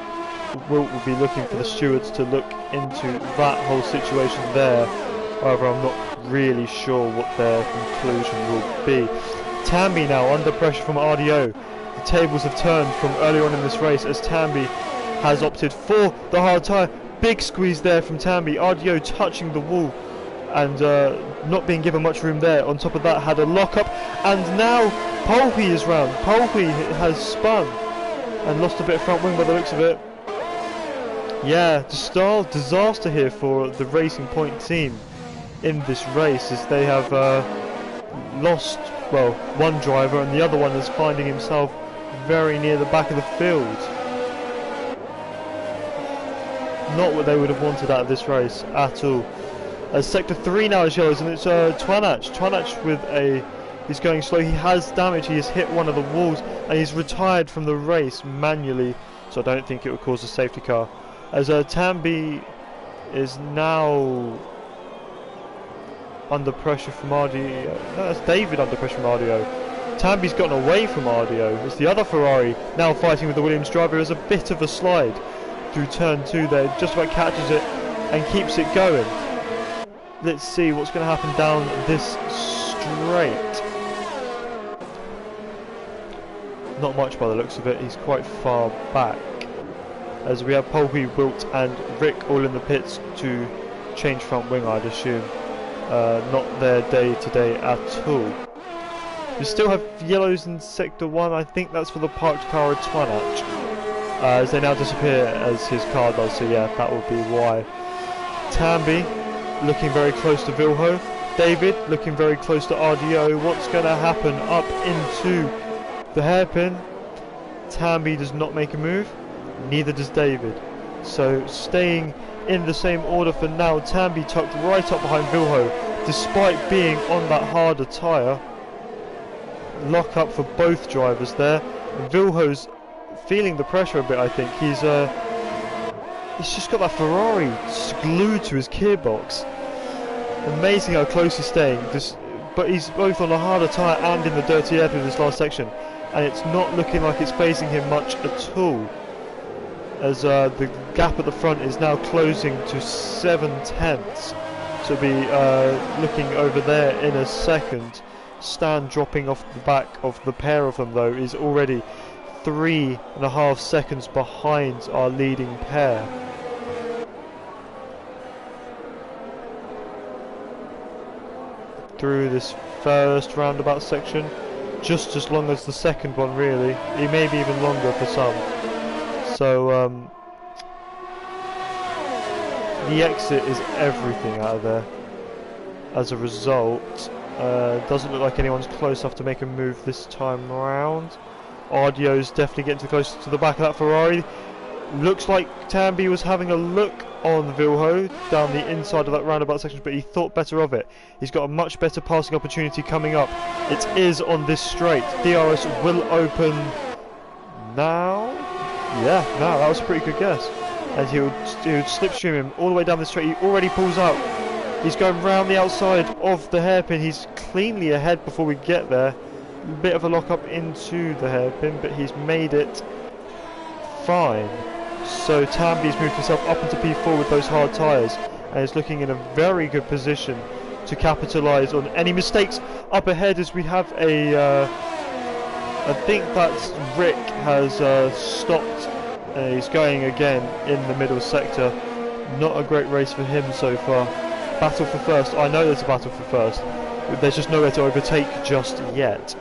Wilt will be looking for the stewards to look into that whole situation there. However, I'm not really sure what their conclusion will be. Tambi now under pressure from RDO. The tables have turned from earlier on in this race as Tambi has opted for the hard tyre. Big squeeze there from Tambi. RDO touching the wall and not being given much room there. On top of that, had a lock-up, and now Polpui is round. Polpui has spun and lost a bit of front wing by the looks of it. Yeah, disaster here for the Racing Point team in this race, as they have lost, well, one driver, and the other one is finding himself very near the back of the field. Not what they would have wanted out of this race at all. Sector 3 now is yellows, and it's Twanach with a He's going slow. He has damage. He has hit one of the walls and he's retired from the race manually. So I don't think it would cause a safety car. As Tambi is now under pressure from RDO. No, that's David under pressure from RDO. Tambi's gotten away from RDO. It's the other Ferrari now fighting with the Williams driver. There's a bit of a slide through turn 2 there. Just about catches it and keeps it going. Let's see what's going to happen down this straight. Not much by the looks of it. He's quite far back. As we have Polby, Wilt and Rick all in the pits to change front wing, I'd assume. Not their day today at all. We still have yellows in sector 1. I think that's for the parked car at Twanach. As they now disappear as his car does, so yeah, that would be why. Tambi looking very close to Vilho. David looking very close to RDO. What's going to happen up into the hairpin? Tambi does not make a move, neither does David. So staying in the same order for now. Tambi tucked right up behind Vilho, despite being on that harder tyre. Lock up for both drivers there. Vilho's feeling the pressure a bit, I think. He's just got that Ferrari glued to his gearbox. Amazing how close he's staying. But he's both on a harder tyre and in the dirty air through this last section. And it's not looking like it's phasing him much at all. As the gap at the front is now closing to 7/10. So we'll be looking over there in a second. Stan dropping off the back of the pair of them though is already 3.5 seconds behind our leading pair. Through this first roundabout section, just as long as the second one really. It may be even longer for some. So the exit is everything out of there. As a result, doesn't look like anyone's close enough to make a move this time round. RDO's definitely getting too close to the back of that Ferrari. Looks like Tambi was having a look on Vilho down the inside of that roundabout section, but he thought better of it. He's got a much better passing opportunity coming up. It is on this straight. DRS will open now. Yeah, no, that was a pretty good guess. And he would slipstream him all the way down the straight. He already pulls out. He's going round the outside of the hairpin. He's cleanly ahead before we get there. A bit of a lock up into the hairpin, but he's made it fine. So Tambi's moved himself up into P4 with those hard tyres and is looking in a very good position to capitalise on any mistakes up ahead. As we have a I think that's Rick has stopped. He's going again in the middle sector. Not a great race for him so far. Battle for first. I know there's a battle for first. There's just nowhere to overtake just yet.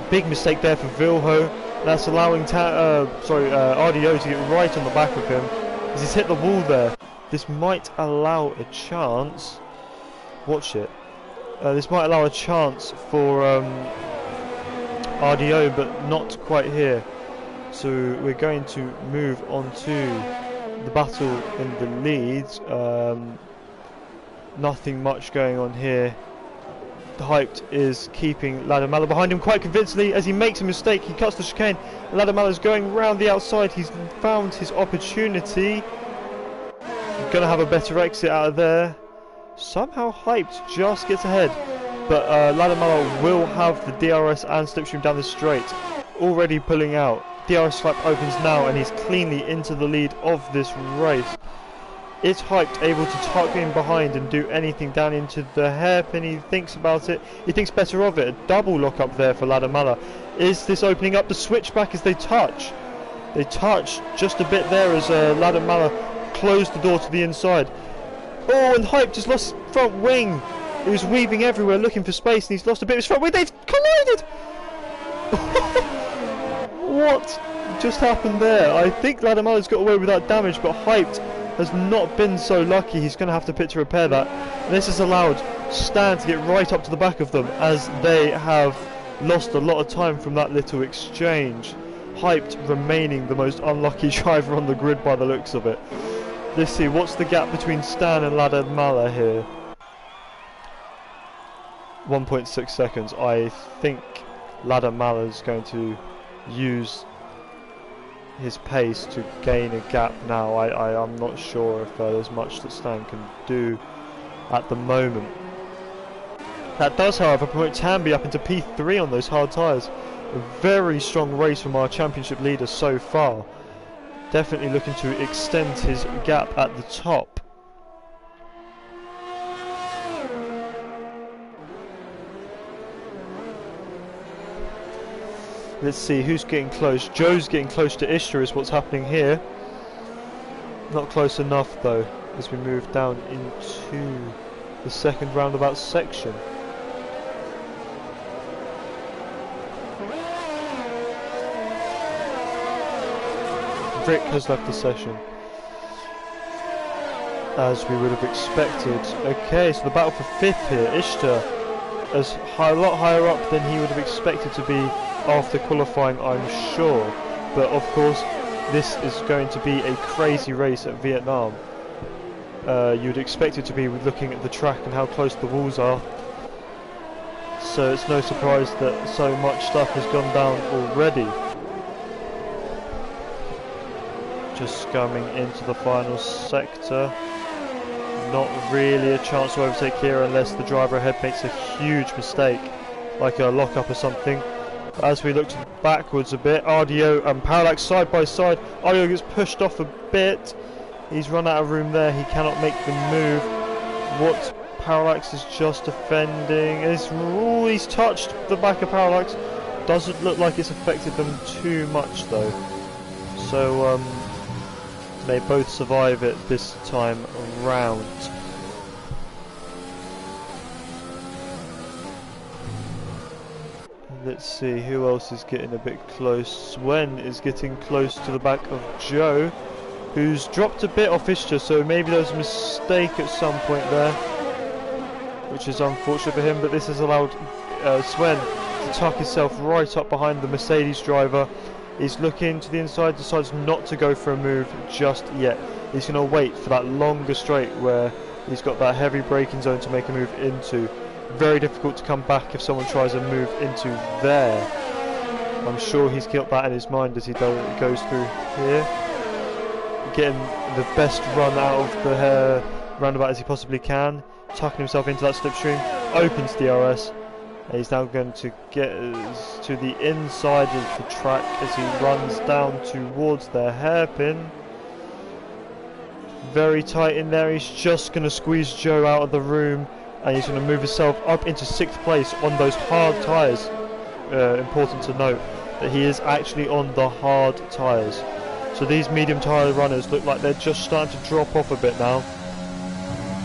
Big mistake there for Vilho. That's allowing RDO to get right on the back of him. As he's hit the wall there. This might allow a chance. Watch it. This might allow a chance for RDO, but not quite here. So we're going to move on to the battle in the leads. Nothing much going on here. The Hyped is keeping Ladamala behind him quite convincingly. As he makes a mistake, he cuts the chicane. Ladamala's going round the outside. He's found his opportunity. Going to have a better exit out of there. Somehow Hyped just gets ahead, but Ladamala will have the DRS and slipstream down the straight. Already pulling out. DRS slap opens now and he's cleanly into the lead of this race. Is Hyped able to tuck in behind and do anything down into the hairpin? He thinks about it. He thinks better of it. A double lock up there for Ladamala. Is this opening up the switchback as they touch? They touch just a bit there as Ladamala closed the door to the inside. Oh, and Hyped has lost front wing. He was weaving everywhere looking for space and he's lost a bit of his front wing. They've collided! What just happened there? I think Ladamala's got away without damage, but Hyped has not been so lucky. He's going to have to pit to repair that. And this has allowed Stan to get right up to the back of them as they have lost a lot of time from that little exchange. Hyped remaining the most unlucky driver on the grid by the looks of it. Let's see, what's the gap between Stan and Ladamala here? 1.6 seconds. I think Ladder Maller's going to use his pace to gain a gap now. I'm not sure if there's much that Stan can do at the moment. That does, however, promote Tamby up into P3 on those hard tyres. A very strong race from our championship leader so far. Definitely looking to extend his gap at the top. Let's see who's getting close. Joe's getting close to Ishtar is what's happening here. Not close enough though, as we move down into the second roundabout section. Rick has left the session, as we would have expected. Okay, so the battle for 5th here. Ishtar is a lot higher up than he would have expected to be after qualifying, I'm sure. But of course, this is going to be a crazy race at Vietnam. You'd expect it to be looking at the track and how close the walls are. So it's no surprise that so much stuff has gone down already. Just coming into the final sector. Not really a chance to overtake here unless the driver ahead makes a huge mistake, like a lock-up or something. As we look backwards a bit, RDO and Parallax side by side. RDO gets pushed off a bit. He's run out of room there. He cannot make the move. What Parallax is just defending is, he's touched the back of Parallax. Doesn't look like it's affected them too much though. So they both survive it this time round. Let's see who else is getting a bit close. Sven is getting close to the back of Joe, who's dropped a bit off Ishtar, so maybe there was a mistake at some point there, which is unfortunate for him, but this has allowed Sven to tuck himself right up behind the Mercedes driver. He's looking to the inside, decides not to go for a move just yet. He's going to wait for that longer straight where he's got that heavy braking zone to make a move into. Very difficult to come back if someone tries a move into there. I'm sure he's got that in his mind as he goes through here. Getting the best run out of the roundabout as he possibly can. Tucking himself into that slipstream. Opens DRS. And he's now going to get to the inside of the track as he runs down towards the hairpin. Very tight in there. He's just going to squeeze Joe out of the room. And he's going to move himself up into 6th place on those hard tyres. Important to note that he is actually on the hard tyres. So these medium tyre runners look like they're just starting to drop off a bit now.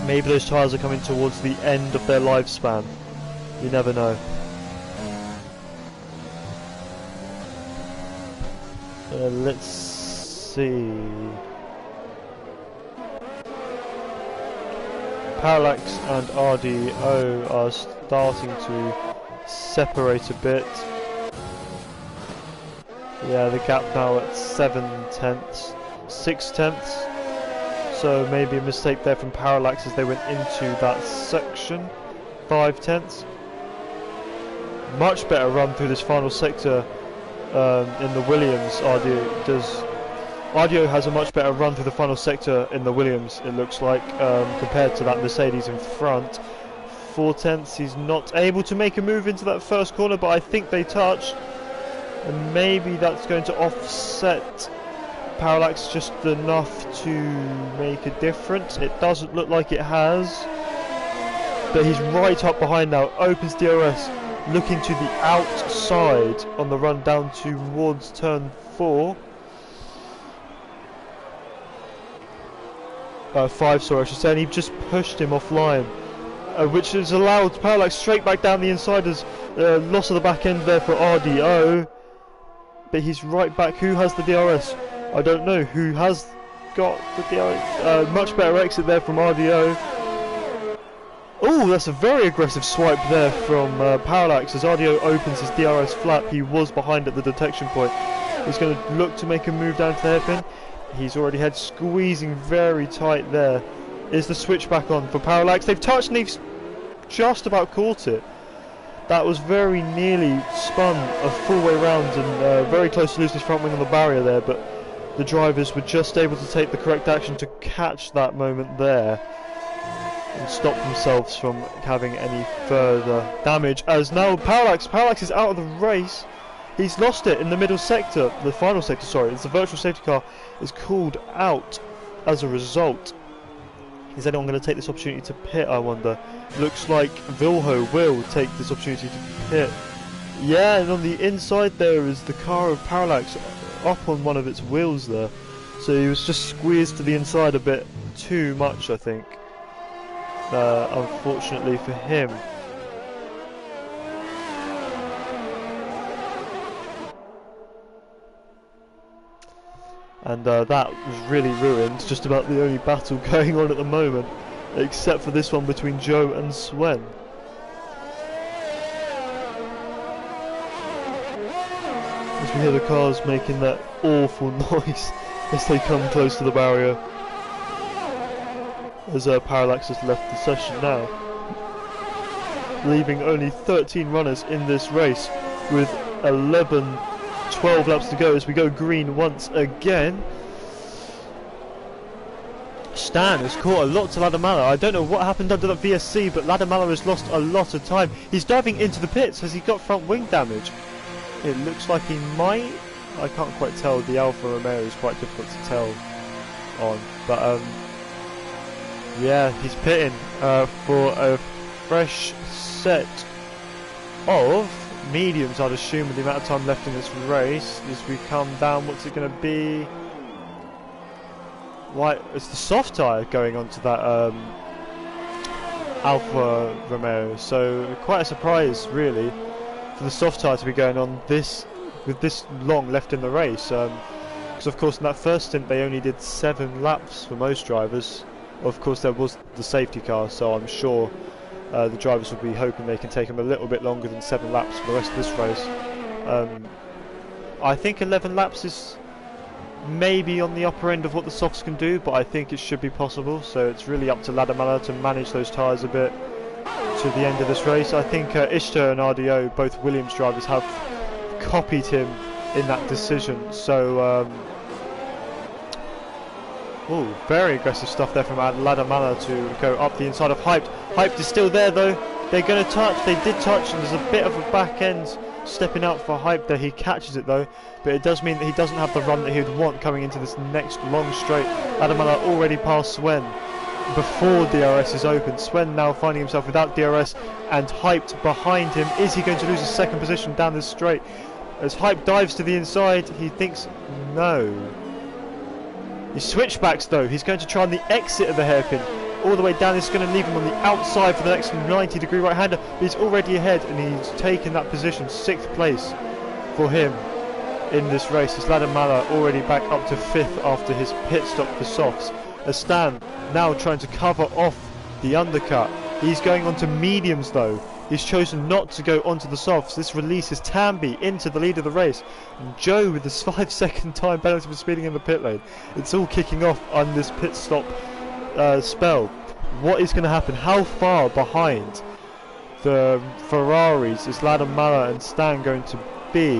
Maybe those tyres are coming towards the end of their lifespan. You never know. Let's see. Parallax and RDO are starting to separate a bit. Yeah, the gap now at 6/10. So maybe a mistake there from Parallax as they went into that section. 5/10. Much better run through this final sector in the Williams. RDO has a much better run through the final sector in the Williams, it looks like, compared to that Mercedes in front. 4/10. He's not able to make a move into that first corner, but I think they touch. And maybe that's going to offset Parallax just enough to make a difference. It doesn't look like it has. But he's right up behind now. Opens DRS. Looking to the outside on the run down towards turn 4. 5, sorry, I should say, and he just pushed him offline, which has allowed Parallax straight back down the inside as loss of the back end there for RDO. But he's right back. Who has the DRS? I don't know. Who has got the DRS? Much better exit there from RDO. Oh, that's a very aggressive swipe there from Parallax as RDO opens his DRS flap. He was behind at the detection point. He's going to look to make a move down to the hairpin. He's already had squeezing very tight there. Is the switch back on for Parallax? They've touched and he's just about caught it. That was very nearly spun a full way round and very close to losing his front wing on the barrier there, but the drivers were just able to take the correct action to catch that moment there and stop themselves from having any further damage. As now Parallax is out of the race. He's lost it in the middle sector, the final sector, sorry. It's the virtual safety car is called out as a result. Is anyone going to take this opportunity to pit, I wonder? Looks like Vilho will take this opportunity to pit. Yeah, and on the inside there is the car of Parallax up on one of its wheels there. So he was just squeezed to the inside a bit too much, I think. Unfortunately for him. And that was really ruined. Just about the only battle going on at the moment, except for this one between Joe and Sven. As we hear the cars making that awful noise as they come close to the barrier. As Parallax has left the session now, leaving only 13 runners in this race with 12 laps to go as we go green once again. Stan has caught a lot to Ladamala. I don't know what happened under that VSC, but Ladamala has lost a lot of time. He's diving into the pits. Has he got front wing damage? It looks like he might. I can't quite tell. The Alfa Romeo is quite difficult to tell on, but yeah, he's pitting for a fresh set of mediums, I'd assume, with the amount of time left in this race. As we come down, what's it going to be? Why, it's the soft tyre going onto that Alfa Romeo, so quite a surprise really for the soft tyre to be going on this with this long left in the race, because of course in that first stint they only did 7 laps for most drivers. Of course there was the safety car, so I'm sure the drivers will be hoping they can take them a little bit longer than 7 laps for the rest of this race. I think 11 laps is maybe on the upper end of what the softs can do, but I think it should be possible, so it's really up to Ladamala to manage those tyres a bit to the end of this race. I think Ishtar and RDO, both Williams drivers, have copied him in that decision, so ooh, very aggressive stuff there from Ladamala to go up the inside of Hyped. Hyped is still there though. They're going to touch. They did touch, and there's a bit of a back end stepping out for Hyped there. He catches it though, but it does mean that he doesn't have the run that he would want coming into this next long straight. Ladamala already passed Sven before DRS is open. Sven now finding himself without DRS and Hyped behind him. Is he going to lose his second position down this straight? As Hyped dives to the inside, he thinks no. He switchbacks though. He's going to try on the exit of the hairpin all the way down. This is going to leave him on the outside for the next 90-degree right-hander. He's already ahead and he's taken that position, 6th place for him in this race. As Ladamala already back up to 5th after his pit stop for softs. As Stan now trying to cover off the undercut. He's going on to mediums though. He's chosen not to go onto the softs. This releases Tambi into the lead of the race. And Joe with this 5-second time penalty for speeding in the pit lane. It's all kicking off on this pit stop spell. What is going to happen? How far behind the Ferraris is Ladamala and Stan going to be?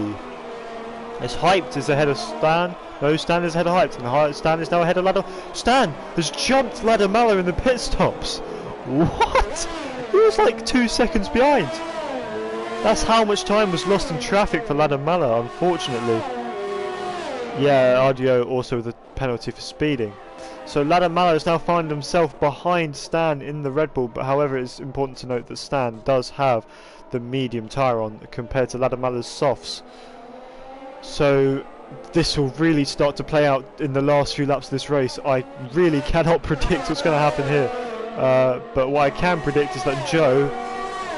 As Hyped is ahead of Stan. No, Stan is ahead of Hyped. And Stan is now ahead of Ladamala. Stan has jumped Ladamala in the pit stops. What? He was like 2 seconds behind. That's how much time was lost in traffic for Ladamala, unfortunately. Yeah, RDO also with a penalty for speeding. So Ladamala has now found himself behind Stan in the Red Bull, but however it's important to note that Stan does have the medium tyre on compared to Ladamala's softs. So this will really start to play out in the last few laps of this race. I really cannot predict what's going to happen here. But what I can predict is that Joe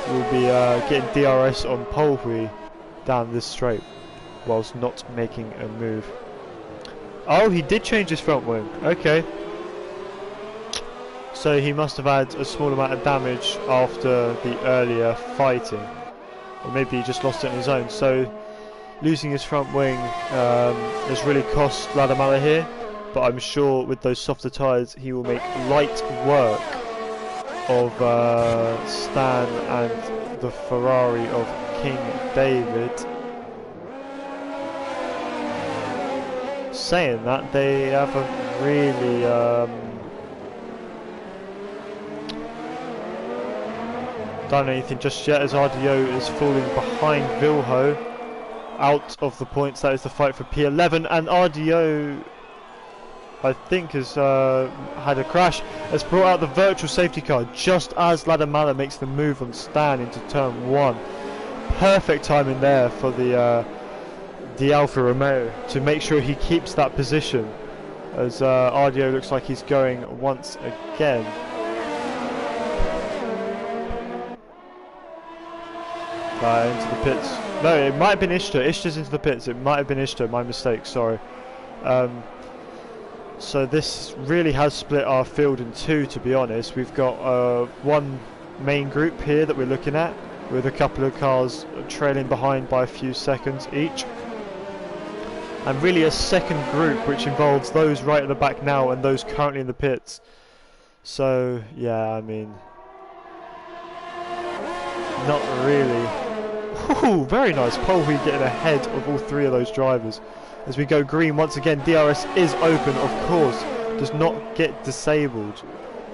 will be getting DRS on Polhui down this straight whilst not making a move. Oh, he did change his front wing. Okay. So he must have had a small amount of damage after the earlier fighting. Or maybe he just lost it on his own. So losing his front wing has really cost Ladamala here. But I'm sure with those softer tyres he will make light work of Stan and the Ferrari of King David. Saying that, they haven't really done anything just yet, as RDO is falling behind Vilho out of the points. That is the fight for P11, and RDO, I think, has had a crash, has brought out the virtual safety car just as Ladamala makes the move on Stan into turn 1. Perfect timing there for the Alfa Romeo to make sure he keeps that position, as RDO looks like he's going once again. Into the pits. No, it might have been Ishtar. Ishtar's into the pits. It might have been Ishtar. My mistake. Sorry. So this really has split our field in two, to be honest. We've got one main group here that we're looking at, with a couple of cars trailing behind by a few seconds each. And really a second group which involves those right at the back now and those currently in the pits. So, yeah, I mean, not really. Ooh, very nice pole wheel getting ahead of all three of those drivers. As we go green once again, DRS is open, of course, does not get disabled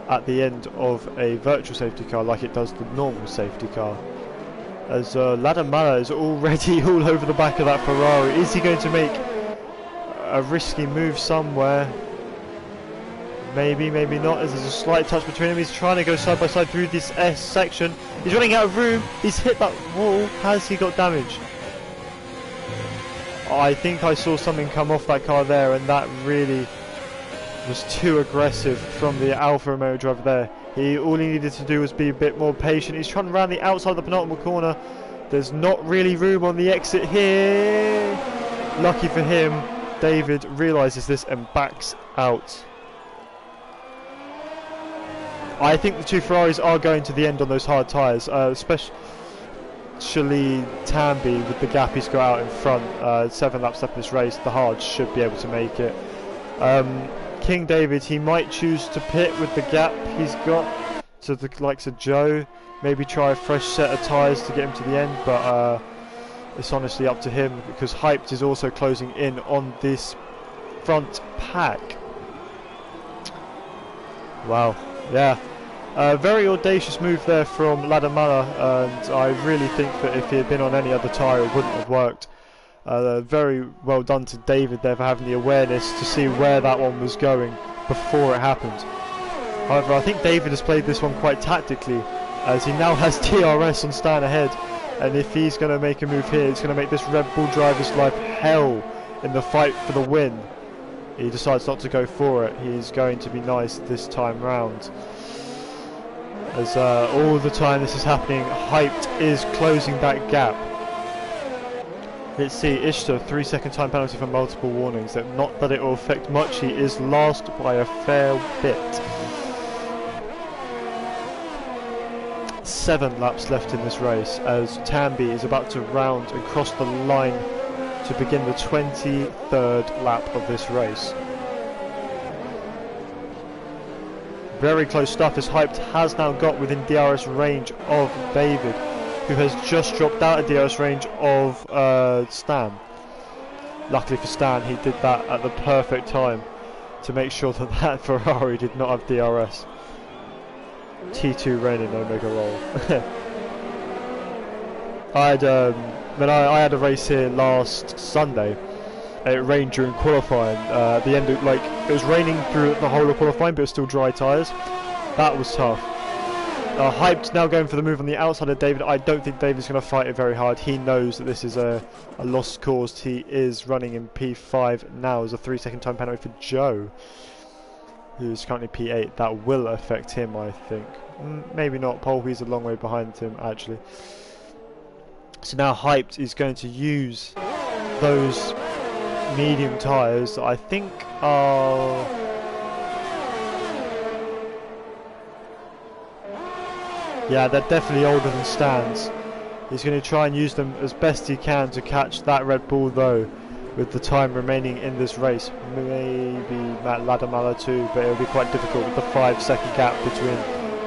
at the end of a virtual safety car like it does the normal safety car. As Ladamala is already all over the back of that Ferrari. Is he going to make a risky move somewhere? Maybe, maybe not, as there's a slight touch between them. He's trying to go side by side through this S section. He's running out of room. He's hit that wall. Has he got damage? I think I saw something come off that car there, and that really was too aggressive from the Alfa Romeo driver there. All he needed to do was be a bit more patient. He's trying to round the outside of the penultimate corner. There's not really room on the exit here. Lucky for him, David realises this and backs out. I think the two Ferraris are going to the end on those hard tyres, especially Tambi with the gap he's got out in front. 7 laps left in this race, the hards should be able to make it. King David, he might choose to pit with the gap he's got to the likes of Joe, maybe try a fresh set of tyres to get him to the end, but it's honestly up to him, because Hyped is also closing in on this front pack. Wow, yeah. Very audacious move there from Ladamala, and I really think that if he had been on any other tyre it wouldn't have worked. Very well done to David there for having the awareness to see where that one was going before it happened. However, I think David has played this one quite tactically, as he now has DRS on Stan ahead, and if he's going to make a move here, it's going to make this Red Bull driver's life hell in the fight for the win. He decides not to go for it. He's going to be nice this time round. As all the time this is happening, Hyped is closing that gap. Let's see, Ishtar, 3-second time penalty for multiple warnings. Not that it will affect much, he is last by a fair bit. 7 laps left in this race, as Tambi is about to round and cross the line to begin the 23rd lap of this race. Very close stuff, as Hyped has now got within DRS range of David, who has just dropped out of DRS range of Stan. Luckily for Stan, he did that at the perfect time to make sure that that Ferrari did not have DRS. T2 reigning Omega roll. I had a race here last Sunday. It rained during qualifying. At the end, it was raining through the whole of qualifying, but it was still dry tyres. That was tough. Hyped now going for the move on the outside of David. I don't think David's going to fight it very hard. He knows that this is a lost cause. He is running in P5 now as a 3-second time penalty for Joe, who's currently P8. That will affect him, I think. Maybe not. Polby's a long way behind him, actually. So now Hyped is going to use those medium tyres that I think are... yeah, they're definitely older than Stan's. He's going to try and use them as best he can to catch that Red Bull, though, with the time remaining in this race. Maybe Matt Ladamala too, but it'll be quite difficult with the 5-second gap between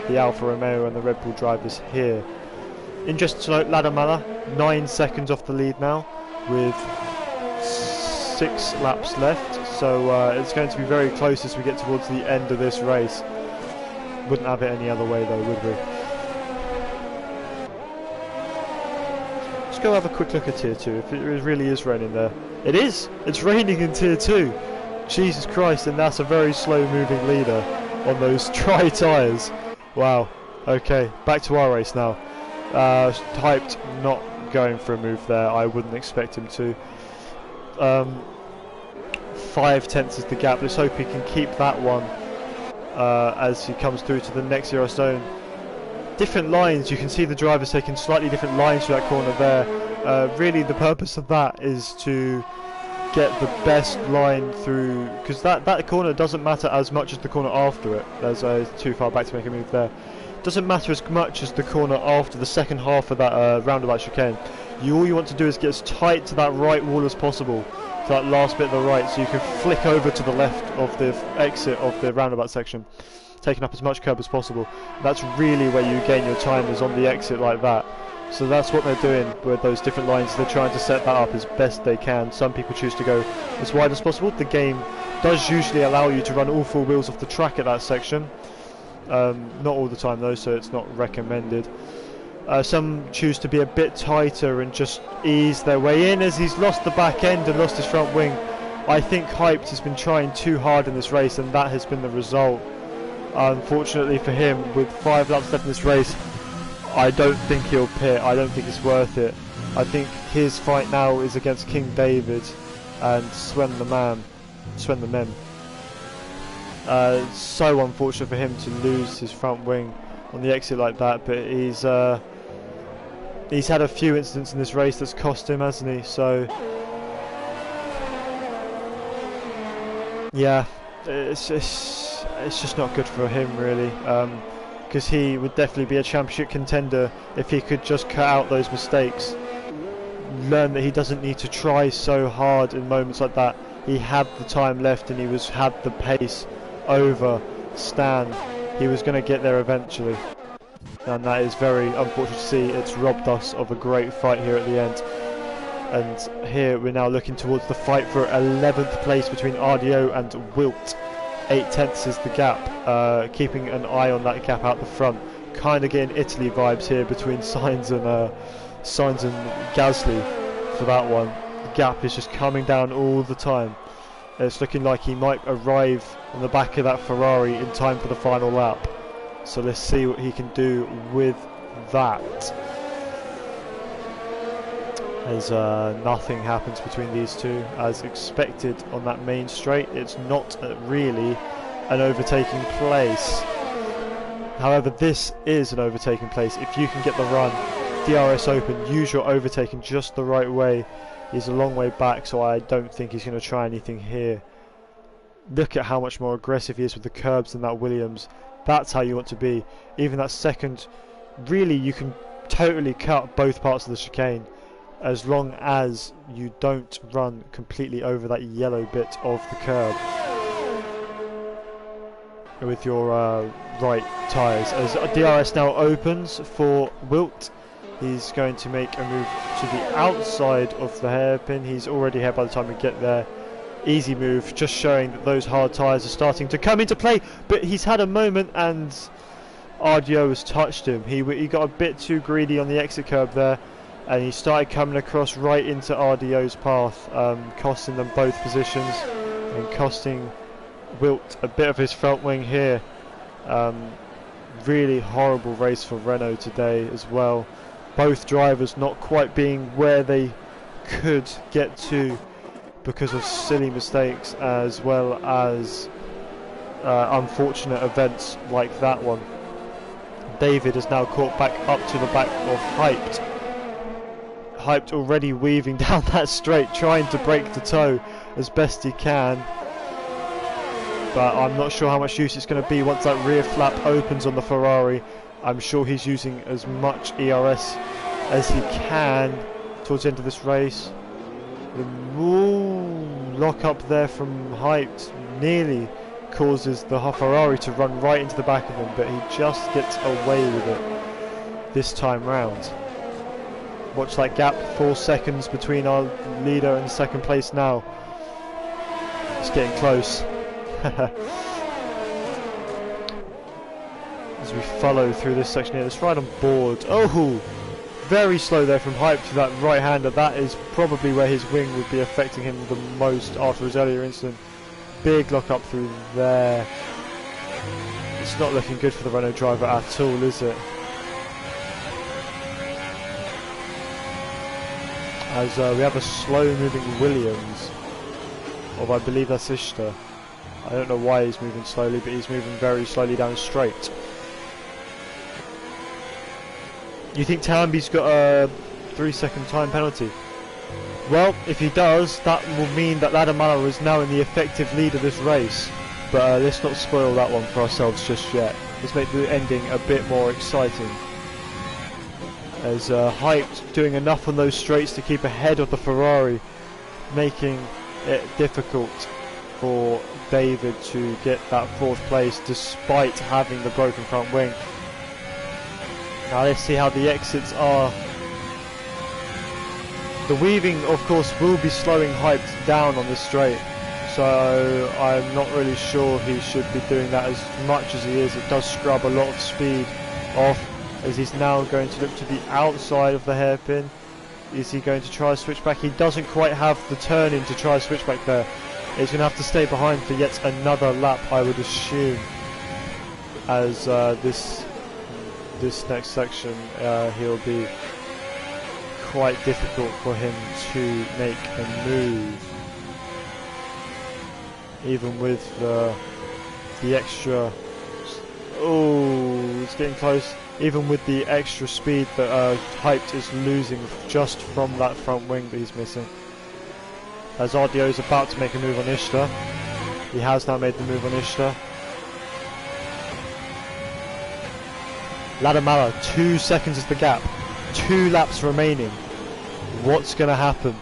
the Alfa Romeo and the Red Bull drivers here. Interesting to note, Ladder Manor 9 seconds off the lead now with 6 laps left, so it's going to be very close as we get towards the end of this race. Wouldn't have it any other way though, would we? Let's go have a quick look at Tier 2, if it really is raining there. It is! It's raining in Tier 2! Jesus Christ, and that's a very slow moving leader on those dry tyres. Wow. Okay, back to our race now. Hyped not going for a move there, I wouldn't expect him to. 5 tenths is the gap. Let's hope he can keep that one as he comes through to the next zero zone. Different lines, you can see the drivers taking slightly different lines to that corner there. Really the purpose of that is to get the best line through, because that corner doesn't matter as much as the corner after it. There's too far back to make a move there. Doesn't matter as much as the corner after the second half of that roundabout chicane. All you want to do is get as tight to that right wall as possible, to that last bit of the right, so you can flick over to the left of the exit of the roundabout section, taking up as much curb as possible. That's really where you gain your time, is on the exit like that. So that's what they're doing with those different lines. They're trying to set that up as best they can. Some people choose to go as wide as possible. The game does usually allow you to run all 4 wheels off the track at that section. Not all the time though, so it's not recommended. Some choose to be a bit tighter and just ease their way in, as he's lost the back end and lost his front wing. I think Hyped has been trying too hard in this race, and that has been the result. Unfortunately for him, with 5 laps left in this race, I don't think he'll pit. I don't think it's worth it. I think his fight now is against King David and Sven the Men. So unfortunate for him to lose his front wing on the exit like that, but he's had a few incidents in this race that's cost him, hasn't he? So yeah, it's just not good for him really, because he would definitely be a championship contender if he could just cut out those mistakes, learn that he doesn't need to try so hard in moments like that. He had the time left and he had the pace over Stan. He was going to get there eventually, and that is very unfortunate to see. It's robbed us of a great fight here at the end, and here we're now looking towards the fight for 11th place between RDO and Wilt. 8 tenths is the gap, keeping an eye on that gap out the front. Kind of getting Italy vibes here between Sainz and Gasly for that one. The gap is just coming down all the time. It's looking like he might arrive on the back of that Ferrari in time for the final lap. So let's see what he can do with that. As nothing happens between these two as expected on that main straight. It's not really an overtaking place. However, this is an overtaking place if you can get the run. DRS open, use your overtaking just the right way. He's a long way back, so I don't think he's going to try anything here. Look at how much more aggressive he is with the curbs than that Williams. That's how you want to be. Even that second, really you can totally cut both parts of the chicane, as long as you don't run completely over that yellow bit of the curb with your right tyres. As DRS now opens for Wilt, he's going to make a move to the outside of the hairpin. He's already here by the time we get there. Easy move, just showing that those hard tyres are starting to come into play, but he's had a moment and RDO has touched him. He got a bit too greedy on the exit curb there, and he started coming across right into RDO's path, costing them both positions and costing Wilt a bit of his front wing here. Really horrible race for Renault today as well. Both drivers not quite being where they could get to because of silly mistakes, as well as unfortunate events like that one. David is now caught back up to the back of Hyped. Hyped already weaving down that straight, trying to break the toe as best he can, but I'm not sure how much use it's going to be once that rear flap opens on the Ferrari. I'm sure he's using as much ERS as he can towards the end of this race. Ooh, lock up there from Hyped, nearly causes the Ferrari to run right into the back of him, but he just gets away with it this time round. Watch that gap, 4 seconds between our leader and second place now. It's getting close. As we follow through this section here, let's ride on board. Oh, very slow there from Hype to that right-hander. That is probably where his wing would be affecting him the most after his earlier incident. Big lock up through there. It's not looking good for the Renault driver at all, is it? As we have a slow-moving Williams, or I believe that's Ishtar. I don't know why he's moving slowly, but he's moving very slowly down straight. You think Tamby's got a 3-second time penalty? Well, if he does, that will mean that Ladamala is now in the effective lead of this race. But let's not spoil that one for ourselves just yet. Let's make the ending a bit more exciting. As Hyped doing enough on those straights to keep ahead of the Ferrari, making it difficult for David to get that 4th place despite having the broken front wing. Now let's see how the exits are. The weaving, of course, will be slowing Hyped down on this straight, so I'm not really sure he should be doing that as much as he is. It does scrub a lot of speed off, as he's now going to look to the outside of the hairpin. Is he going to try a switchback? He doesn't quite have the turn in to try a switchback there. He's going to have to stay behind for yet another lap, I would assume, as this next section he'll be quite difficult for him to make a move, even with the extra. Oh, it's getting close. Even with the extra speed that Hyped is losing just from that front wing that he's missing. As RDO is about to make a move on Ishtar. He has now made the move on Ishtar. Ladamala, 2 seconds is the gap. 2 laps remaining. What's going to happen?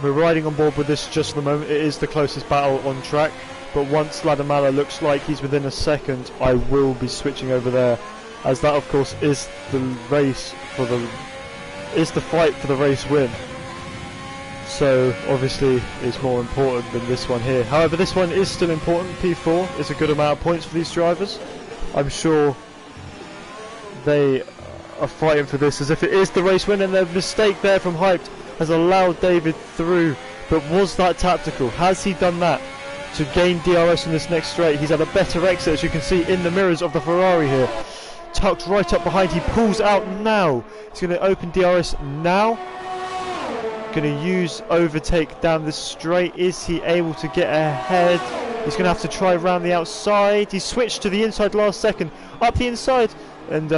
We're riding on board with this just for the moment. It is the closest battle on track. But once Ladamala looks like he's within a second, I will be switching over there, as that of course is the race for the fight for the race win. So obviously it's more important than this one here. However, this one is still important. P4 is a good amount of points for these drivers. I'm sure they are fighting for this as if it is the race win, and their mistake there from Hyped has allowed David through. But was that tactical? Has he done that to gain DRS in this next straight? He's had a better exit, as you can see in the mirrors of the Ferrari here. Tucked right up behind, he pulls out now. He's going to open DRS now. Going to use overtake down this straight. Is he able to get ahead? He's going to have to try around the outside. He switched to the inside last second. Up the inside. And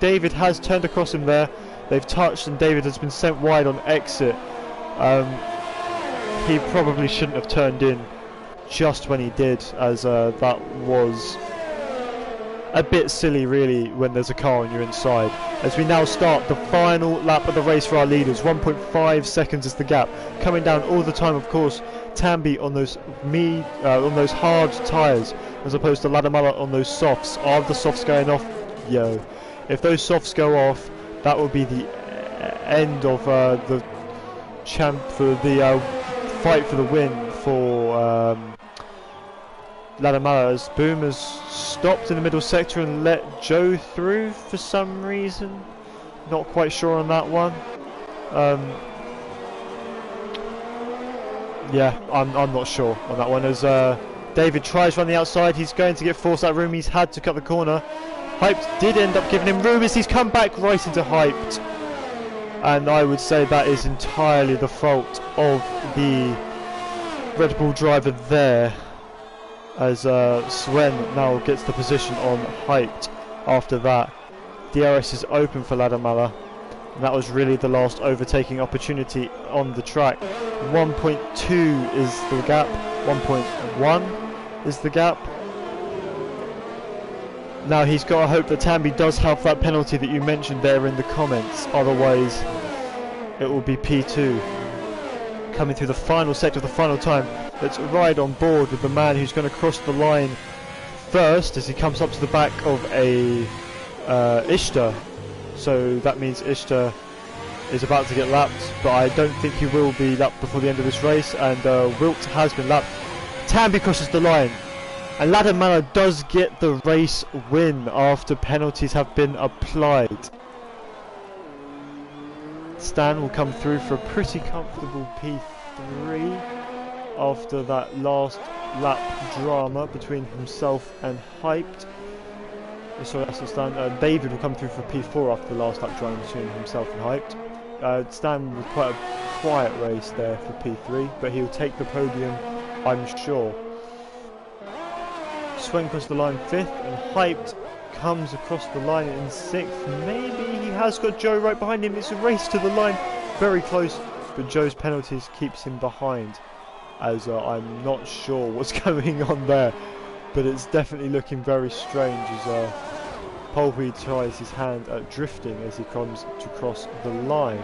David has turned across him there. They've touched and David has been sent wide on exit. He probably shouldn't have turned in just when he did, as that was a bit silly really when there's a car on your inside. As we now start the final lap of the race for our leaders, 1.5 seconds is the gap. Coming down all the time, of course, Tamby on those hard tyres, as opposed to Ladamala on those softs. Are the softs going off? Yo, if those softs go off, that will be the end of the fight for the win for Ladamala, as Boom has stopped in the middle sector and let Joe through for some reason. Not quite sure on that one. Yeah, I'm not sure on that one, as David tries to run the outside. He's going to get forced out of room. He's had to cut the corner. Hyped did end up giving him room as he's come back right into Hyped. And I would say that is entirely the fault of the Red Bull driver there, as Sven now gets the position on Hyped after that. DRS is open for Ladamala, and that was really the last overtaking opportunity on the track. 1.2 is the gap, 1.1 is the gap. Now he's got to hope that Tamby does have that penalty that you mentioned there in the comments, otherwise it will be P2. Coming through the final sector of the final time, Let's ride on board with the man who's going to cross the line first as he comes up to the back of a Ishtar. So that means Ishtar is about to get lapped, but I don't think he will be lapped before the end of this race, and Wilt has been lapped. Tambi crosses the line, and Ladamala does get the race win after penalties have been applied. Stan will come through for a pretty comfortable P3 after that last lap drama between himself and Hyped. Sorry, that's not Stan. David will come through for P4 after the last lap drama between himself and Hyped. Stan with quite a quiet race there for P3, but he'll take the podium, I'm sure. Swen across the line 5th, and Hyped comes across the line in 6th. Maybe he has got Joe right behind him. It's a race to the line, very close, but Joe's penalties keeps him behind, as I'm not sure what's going on there, but it's definitely looking very strange as Polby tries his hand at drifting as he comes to cross the line.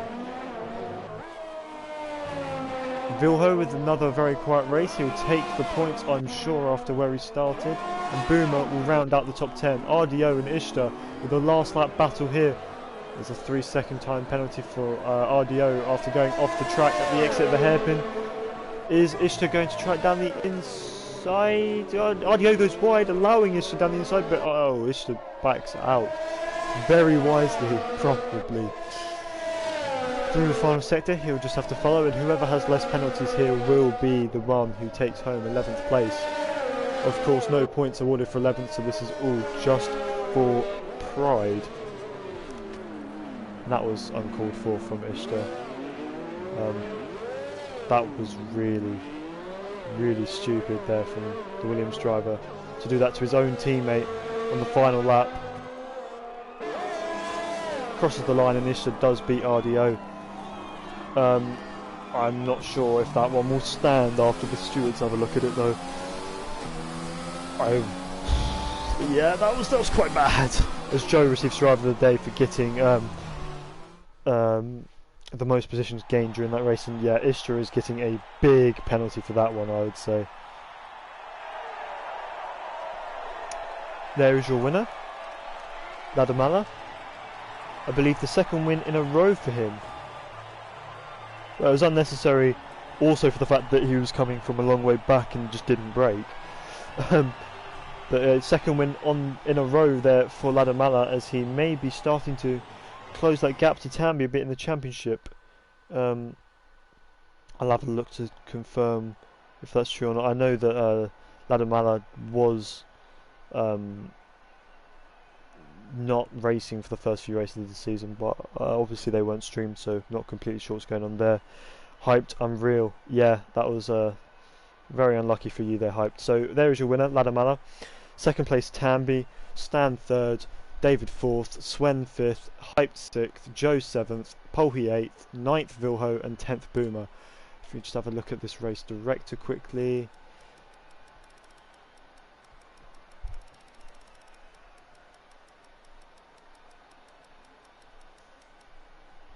Vilho with another very quiet race. He'll take the points, I'm sure, after where he started. And Boomer will round out the top 10. RDO and Ishtar with the last lap battle here. There's a 3-second time penalty for RDO after going off the track at the exit of the hairpin. Is Ishtar going to try it down the inside? RDO goes wide, allowing Ishtar down the inside, but oh, Ishtar backs out. Very wisely, probably. Through the final sector, he'll just have to follow, and whoever has less penalties here will be the one who takes home 11th place. Of course, no points awarded for 11th, so this is all just for pride. And that was uncalled for from Ishtar. That was really, really stupid there from the Williams driver to do that to his own teammate on the final lap. Crosses the line, and Ishtar does beat RDO. I'm not sure if that one will stand after the stewards have a look at it though. Yeah, that was quite bad. As Joe receives driver of the day for getting the most positions gained during that race, and yeah, Ishtar is getting a big penalty for that one, I would say. There is your winner, Ladamala. I believe the second win in a row for him. Well, it was unnecessary also for the fact that he was coming from a long way back and just didn't brake. But second win in a row there for Ladamala, as he may be starting to close that gap to Tambi a bit in the championship. I'll have a look to confirm if that's true or not. I know that Ladamala was not racing for the first few races of the season, but obviously they weren't streamed, so not completely sure what's going on there. Hyped, unreal. Yeah, that was very unlucky for you there, Hyped. So there is your winner, Ladamala. Second place Tambi, Stan 3rd, David 4th, Swen 5th, Hyped 6th, Joe 7th, Polhi 8th, 9th Vilho, and 10th Boomer. If we just have a look at this race director quickly.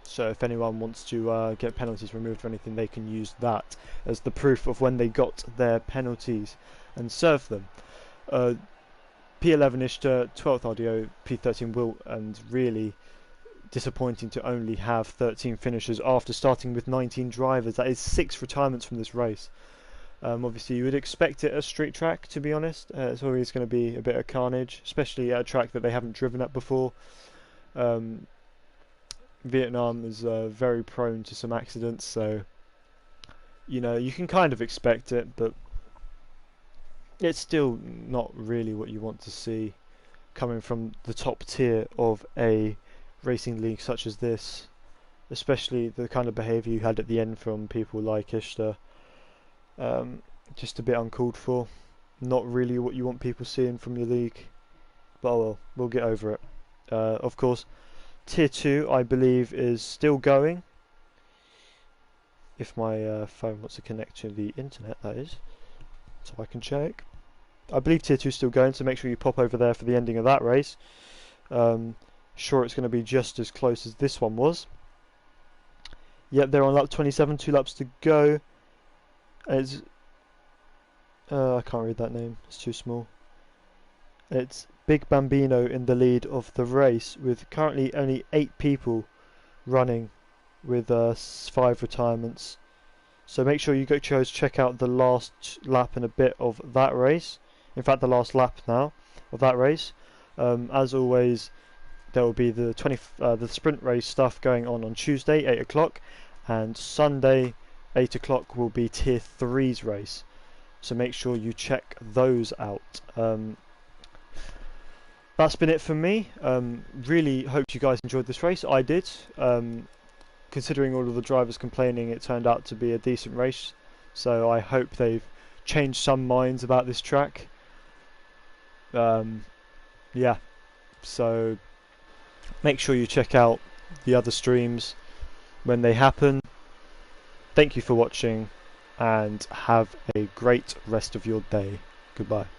So if anyone wants to get penalties removed or anything, they can use that as the proof of when they got their penalties and serve them. P11 Ishtar, 12th RDO, P13 Wilt, and really disappointing to only have 13 finishers after starting with 19 drivers. That is 6 retirements from this race. Obviously you would expect it a street track, to be honest. It's always going to be a bit of carnage, especially at a track that they haven't driven at before. Vietnam is very prone to some accidents, so you know, you can kind of expect it, but it's still not really what you want to see coming from the top tier of a racing league such as this, especially the kind of behaviour you had at the end from people like Ishtar. Just a bit uncalled for, not really what you want people seeing from your league, but oh well, we'll get over it. Of course, Tier 2 I believe is still going, if my phone wants to connect to the internet, that is, so I can check. I believe Tier 2 is still going, so make sure you pop over there for the ending of that race. Sure, it's going to be just as close as this one was. Yep, they're on lap 27, 2 laps to go. As I can't read that name, it's too small. It's Big Bambino in the lead of the race, with currently only 8 people running, with 5 retirements. So make sure you go check out the last lap and a bit of that race. In fact, the last lap now of that race. As always, there will be the the sprint race stuff going on Tuesday, 8 o'clock, and Sunday, 8 o'clock will be Tier 3's race. So make sure you check those out. That's been it from me. Really hope you guys enjoyed this race. I did. Considering all of the drivers complaining, it turned out to be a decent race. So I hope they've changed some minds about this track. Yeah. So make sure you check out the other streams when they happen. Thank you for watching, and have a great rest of your day. Goodbye.